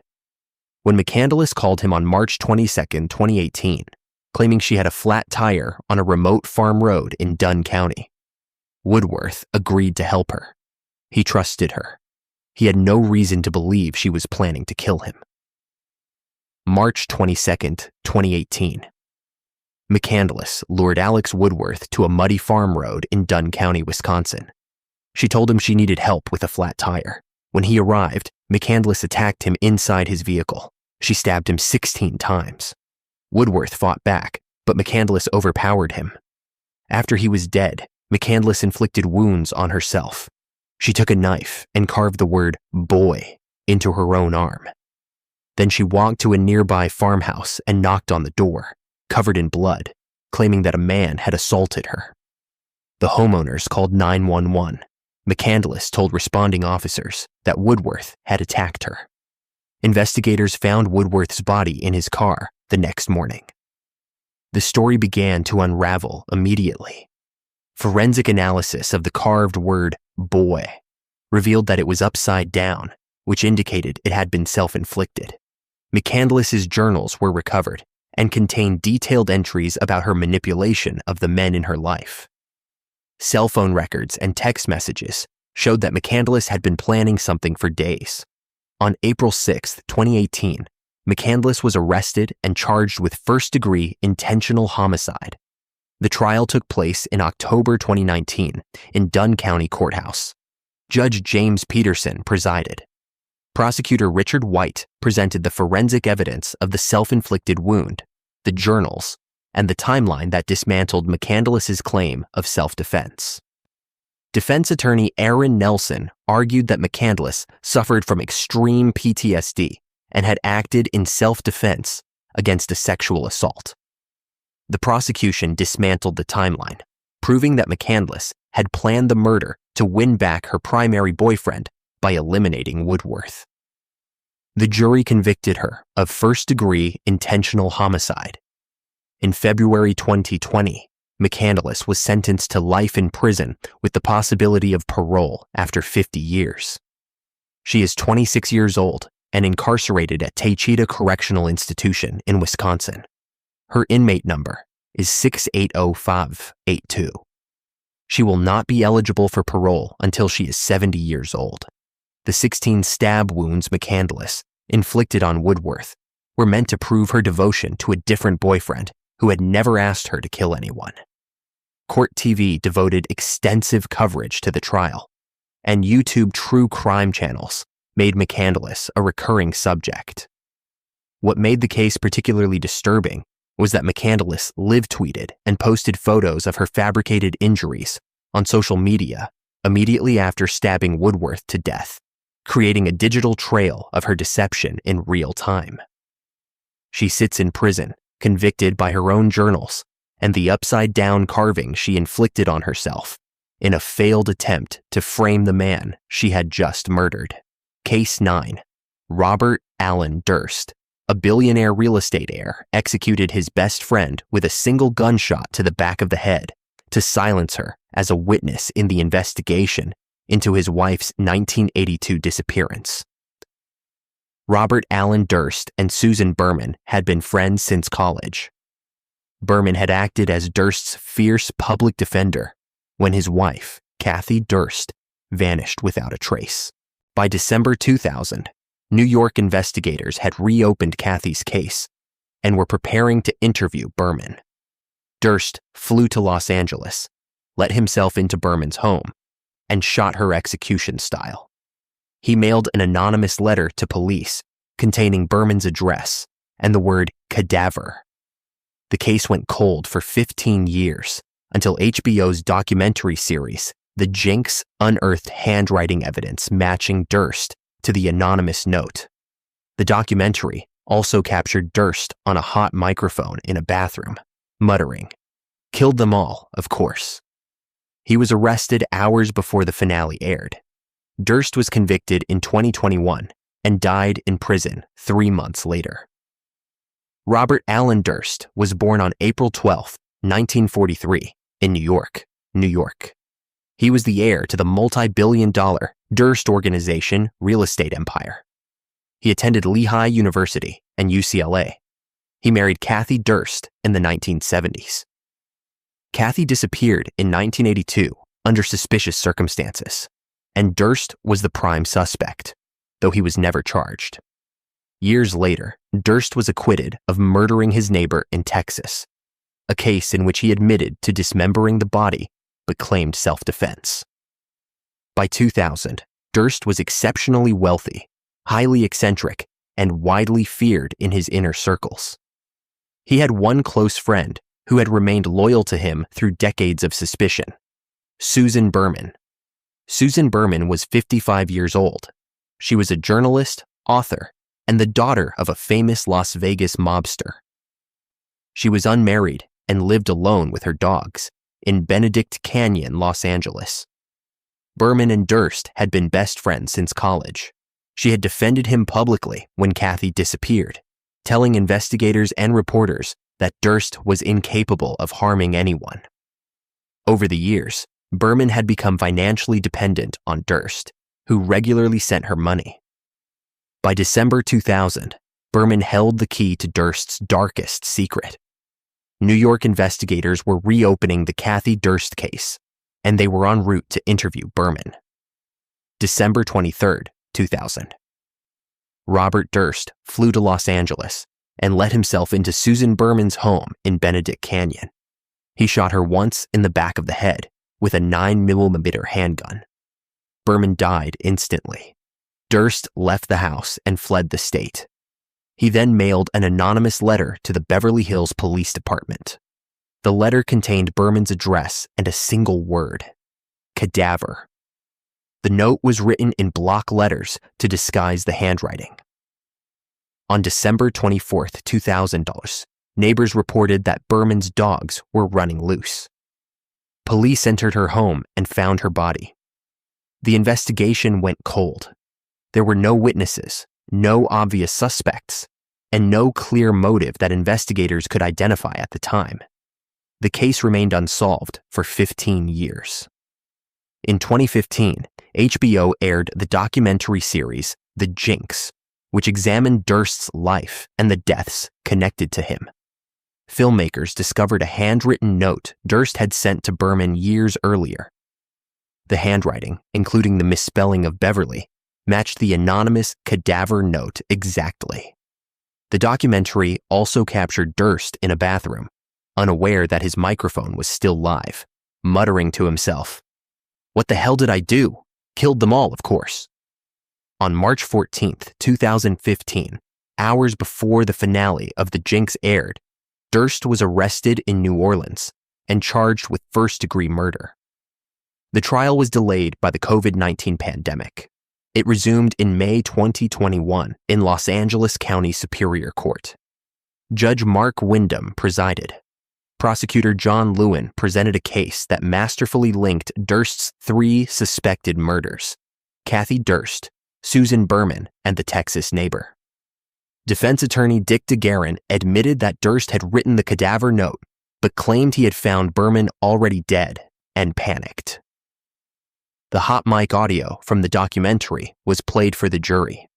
Speaker 1: When McCandless called him on March 22, 2018, claiming she had a flat tire on a remote farm road in Dunn County, Woodworth agreed to help her. He trusted her. He had no reason to believe she was planning to kill him. March 22, 2018. McCandless lured Alex Woodworth to a muddy farm road in Dunn County, Wisconsin. She told him she needed help with a flat tire. When he arrived, McCandless attacked him inside his vehicle. She stabbed him 16 times. Woodworth fought back, but McCandless overpowered him. After he was dead, McCandless inflicted wounds on herself. She took a knife and carved the word boy into her own arm. Then she walked to a nearby farmhouse and knocked on the door, covered in blood, claiming that a man had assaulted her. The homeowners called 911. McCandless told responding officers that Woodworth had attacked her. Investigators found Woodworth's body in his car the next morning. The story began to unravel immediately. Forensic analysis of the carved word boy revealed that it was upside down which indicated it had been self-inflicted. McCandless's journals were recovered and contained detailed entries about her manipulation of the men in her life. Cell phone records and text messages showed that McCandless had been planning something for days. On April 6, 2018, McCandless was arrested and charged with first-degree intentional homicide. The trial took place in October 2019 in Dunn County Courthouse. Judge James Peterson presided. Prosecutor Richard White presented the forensic evidence of the self-inflicted wound, the journals, and the timeline that dismantled McCandless's claim of self-defense. Defense attorney Aaron Nelson argued that McCandless suffered from extreme PTSD and had acted in self-defense against a sexual assault. The prosecution dismantled the timeline, proving that McCandless had planned the murder to win back her primary boyfriend by eliminating Woodworth. The jury convicted her of first-degree intentional homicide. In February 2020, McCandless was sentenced to life in prison with the possibility of parole after 50 years. She is 26 years old and incarcerated at Taycheedah Correctional Institution in Wisconsin. Her inmate number is 680582. She will not be eligible for parole until she is 70 years old. The 16 stab wounds McCandless inflicted on Woodworth were meant to prove her devotion to a different boyfriend who had never asked her to kill anyone. Court TV devoted extensive coverage to the trial, and YouTube true crime channels made McCandless a recurring subject. What made the case particularly disturbing was that McCandless live-tweeted and posted photos of her fabricated injuries on social media immediately after stabbing Woodworth to death, creating a digital trail of her deception in real time. She sits in prison, convicted by her own journals and the upside-down carving she inflicted on herself in a failed attempt to frame the man she had just murdered. Case 9. Robert Allen Durst, a billionaire real estate heir, executed his best friend with a single gunshot to the back of the head to silence her as a witness in the investigation into his wife's 1982 disappearance. Robert Allen Durst and Susan Berman had been friends since college. Berman had acted as Durst's fierce public defender when his wife, Kathy Durst, vanished without a trace. By December 2000, New York investigators had reopened Kathy's case and were preparing to interview Berman. Durst flew to Los Angeles, let himself into Berman's home, and shot her execution style. He mailed an anonymous letter to police containing Berman's address and the word cadaver. The case went cold for 15 years until HBO's documentary series, The Jinx, unearthed handwriting evidence matching Durst to the anonymous note. The documentary also captured Durst on a hot microphone in a bathroom, muttering, "Killed them all, of course." He was arrested hours before the finale aired. Durst was convicted in 2021 and died in prison 3 months later. Robert Allen Durst was born on April 12, 1943, in New York, New York. He was the heir to the multi-billion-dollar Durst Organization real estate empire. He attended Lehigh University and UCLA. He married Kathy Durst in the 1970s. Kathy disappeared in 1982 under suspicious circumstances, and Durst was the prime suspect, though he was never charged. Years later, Durst was acquitted of murdering his neighbor in Texas, a case in which he admitted to dismembering the body but claimed self-defense. By 2000, Durst was exceptionally wealthy, highly eccentric, and widely feared in his inner circles. He had one close friend who had remained loyal to him through decades of suspicion, Susan Berman. Susan Berman was 55 years old. She was a journalist, author, and the daughter of a famous Las Vegas mobster. She was unmarried and lived alone with her dogs in Benedict Canyon, Los Angeles. Berman and Durst had been best friends since college. She had defended him publicly when Kathy disappeared, telling investigators and reporters that Durst was incapable of harming anyone. Over the years, Berman had become financially dependent on Durst, who regularly sent her money. By December 2000, Berman held the key to Durst's darkest secret. New York investigators were reopening the Kathy Durst case, and they were en route to interview Berman. December 23, 2000. Robert Durst flew to Los Angeles and let himself into Susan Berman's home in Benedict Canyon. He shot her once in the back of the head with a 9mm handgun. Berman died instantly. Durst left the house and fled the state. He then mailed an anonymous letter to the Beverly Hills Police Department. The letter contained Berman's address and a single word: cadaver. The note was written in block letters to disguise the handwriting. On December 24, 2000, neighbors reported that Berman's dogs were running loose. Police entered her home and found her body. The investigation went cold. There were no witnesses, no obvious suspects, and no clear motive that investigators could identify at the time. The case remained unsolved for 15 years. In 2015, HBO aired the documentary series The Jinx, which examined Durst's life and the deaths connected to him. Filmmakers discovered a handwritten note Durst had sent to Berman years earlier. The handwriting, including the misspelling of Beverly, matched the anonymous cadaver note exactly. The documentary also captured Durst in a bathroom, unaware that his microphone was still live, muttering to himself, "What the hell did I do? Killed them all, of course." On March 14, 2015, hours before the finale of The Jinx aired, Durst was arrested in New Orleans and charged with first-degree murder. The trial was delayed by the COVID-19 pandemic. It resumed in May 2021 in Los Angeles County Superior Court. Judge Mark Wyndham presided. Prosecutor John Lewin presented a case that masterfully linked Durst's 3 suspected murders: Kathy Durst, Susan Berman, and the Texas neighbor. Defense attorney Dick DeGuerin admitted that Durst had written the cadaver note, but claimed he had found Berman already dead and panicked. The hot mic audio from the documentary was played for the jury.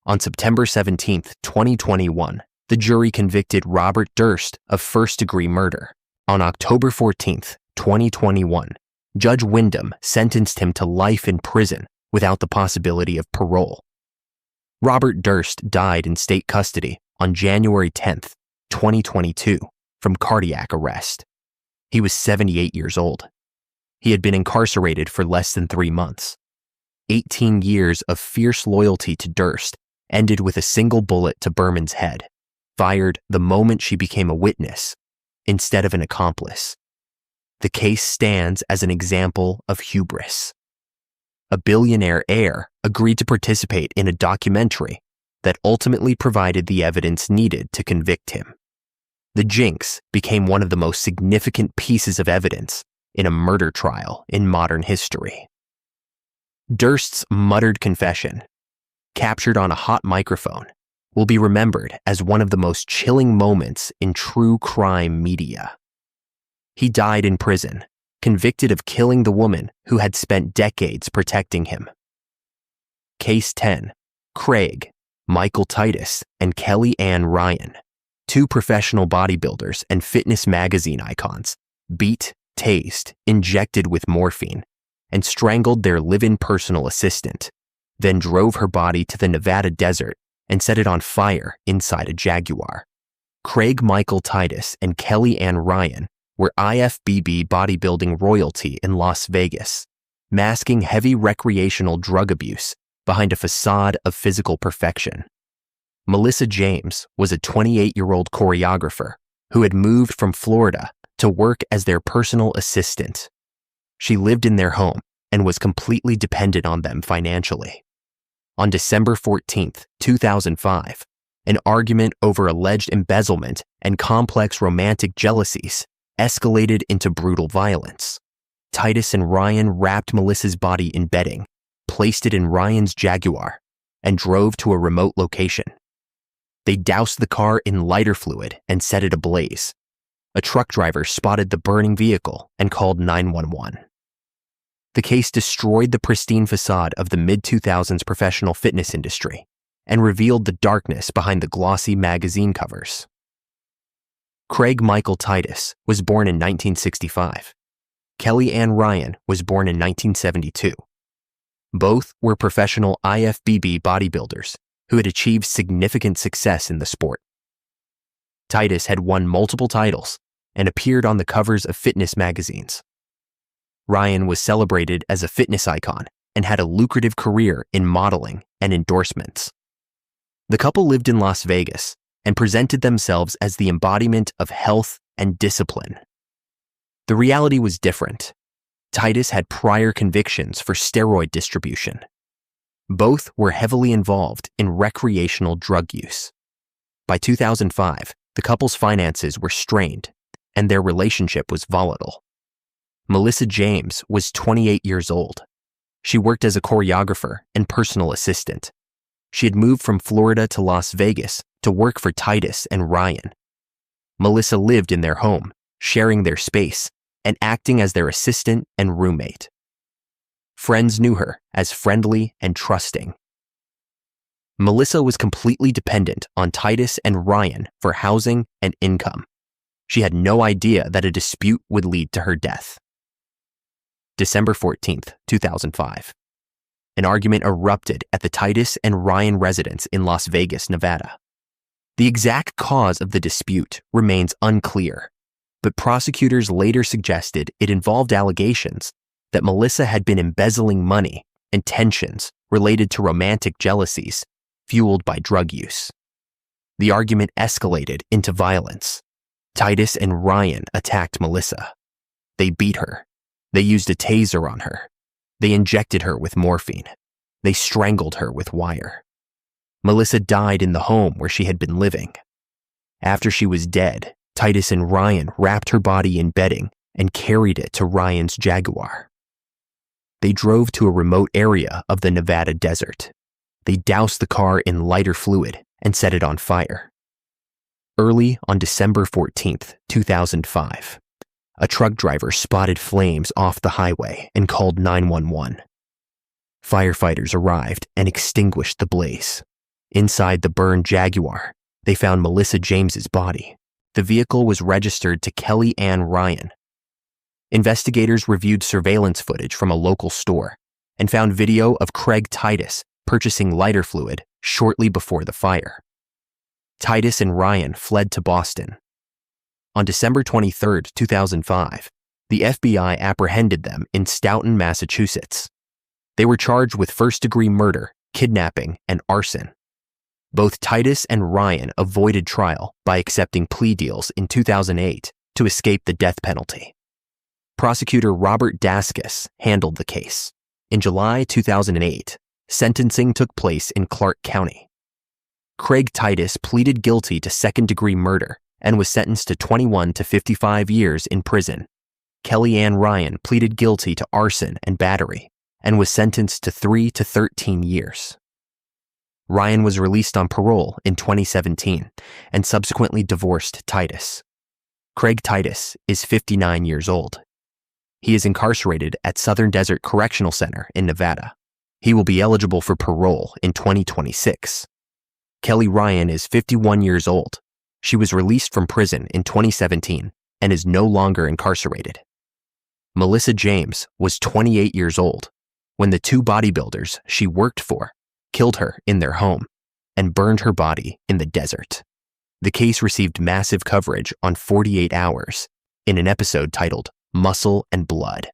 Speaker 1: On September 17, 2021, the jury convicted Robert Durst of first-degree murder. On October 14, 2021, Judge Wyndham sentenced him to life in prison without the possibility of parole. Robert Durst died in state custody on January 10, 2022, from cardiac arrest. He was 78 years old. He had been incarcerated for less than 3 months. 18 years of fierce loyalty to Durst ended with a single bullet to Berman's head, fired the moment she became a witness instead of an accomplice. The case stands as an example of hubris. A billionaire heir agreed to participate in a documentary that ultimately provided the evidence needed to convict him. The Jinx became one of the most significant pieces of evidence in a murder trial in modern history. Durst's muttered confession, captured on a hot microphone, will be remembered as one of the most chilling moments in true crime media. He died in prison, convicted of killing the woman who had spent decades protecting him. Case 10. Craig, Michael Titus, and Kelly Ann Ryan, 2 professional bodybuilders and fitness magazine icons, beat, tased, injected with morphine, and strangled their live-in personal assistant, then drove her body to the Nevada desert and set it on fire inside a Jaguar. Craig Michael Titus and Kelly Ann Ryan were IFBB bodybuilding royalty in Las Vegas, masking heavy recreational drug abuse behind a facade of physical perfection. Melissa James was a 28-year-old choreographer who had moved from Florida to work as their personal assistant. She lived in their home and was completely dependent on them financially. On December 14, 2005, an argument over alleged embezzlement and complex romantic jealousies escalated into brutal violence. Titus and Ryan wrapped Melissa's body in bedding, placed it in Ryan's Jaguar, and drove to a remote location. They doused the car in lighter fluid and set it ablaze. A truck driver spotted the burning vehicle and called 911. The case destroyed the pristine facade of the mid-2000s professional fitness industry and revealed the darkness behind the glossy magazine covers. Craig Michael Titus was born in 1965. Kelly Ann Ryan was born in 1972. Both were professional IFBB bodybuilders who had achieved significant success in the sport. Titus had won multiple titles and appeared on the covers of fitness magazines. Ryan was celebrated as a fitness icon and had a lucrative career in modeling and endorsements. The couple lived in Las Vegas and presented themselves as the embodiment of health and discipline. The reality was different. Titus had prior convictions for steroid distribution. Both were heavily involved in recreational drug use. By 2005, the couple's finances were strained and their relationship was volatile. Melissa James was 28 years old. She worked as a choreographer and personal assistant. She had moved from Florida to Las Vegas to work for Titus and Ryan. Melissa lived in their home, sharing their space and acting as their assistant and roommate. Friends knew her as friendly and trusting. Melissa was completely dependent on Titus and Ryan for housing and income. She had no idea that a dispute would lead to her death. December 14th, 2005. An argument erupted at the Titus and Ryan residence in Las Vegas, Nevada. The exact cause of the dispute remains unclear, but prosecutors later suggested it involved allegations that Melissa had been embezzling money and tensions related to romantic jealousies fueled by drug use. The argument escalated into violence. Titus and Ryan attacked Melissa. They beat her. They used a taser on her. They injected her with morphine. They strangled her with wire. Melissa died in the home where she had been living. After she was dead, Titus and Ryan wrapped her body in bedding and carried it to Ryan's Jaguar. They drove to a remote area of the Nevada desert. They doused the car in lighter fluid and set it on fire. Early on December 14th, 2005, a truck driver spotted flames off the highway and called 911. Firefighters arrived and extinguished the blaze. Inside the burned Jaguar, they found Melissa James's body. The vehicle was registered to Kelly Ann Ryan. Investigators reviewed surveillance footage from a local store and found video of Craig Titus purchasing lighter fluid shortly before the fire. Titus and Ryan fled to Boston. On December 23, 2005, the FBI apprehended them in Stoughton, Massachusetts. They were charged with first-degree murder, kidnapping, and arson. Both Titus and Ryan avoided trial by accepting plea deals in 2008 to escape the death penalty. Prosecutor Robert Daskus handled the case. In July 2008, sentencing took place in Clark County. Craig Titus pleaded guilty to second-degree murder and was sentenced to 21 to 55 years in prison. Kelly Ann Ryan pleaded guilty to arson and battery and was sentenced to 3 to 13 years. Ryan was released on parole in 2017 and subsequently divorced Titus. Craig Titus is 59 years old. He is incarcerated at Southern Desert Correctional Center in Nevada. He will be eligible for parole in 2026. Kelly Ryan is 51 years old. She was released from prison in 2017 and is no longer incarcerated. Melissa James was 28 years old when the two bodybuilders she worked for killed her in their home and burned her body in the desert. The case received massive coverage on 48 Hours in an episode titled Muscle and Blood.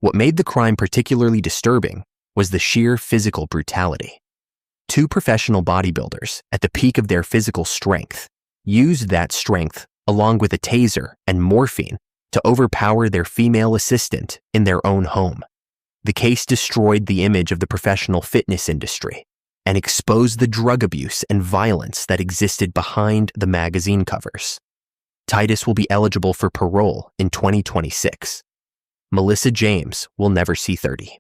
Speaker 1: What made the crime particularly disturbing was the sheer physical brutality. Two professional bodybuilders at the peak of their physical strength used that strength along with a taser and morphine to overpower their female assistant in their own home. The case destroyed the image of the professional fitness industry and exposed the drug abuse and violence that existed behind the magazine covers. Titus will be eligible for parole in 2026. Melissa James will never see 30.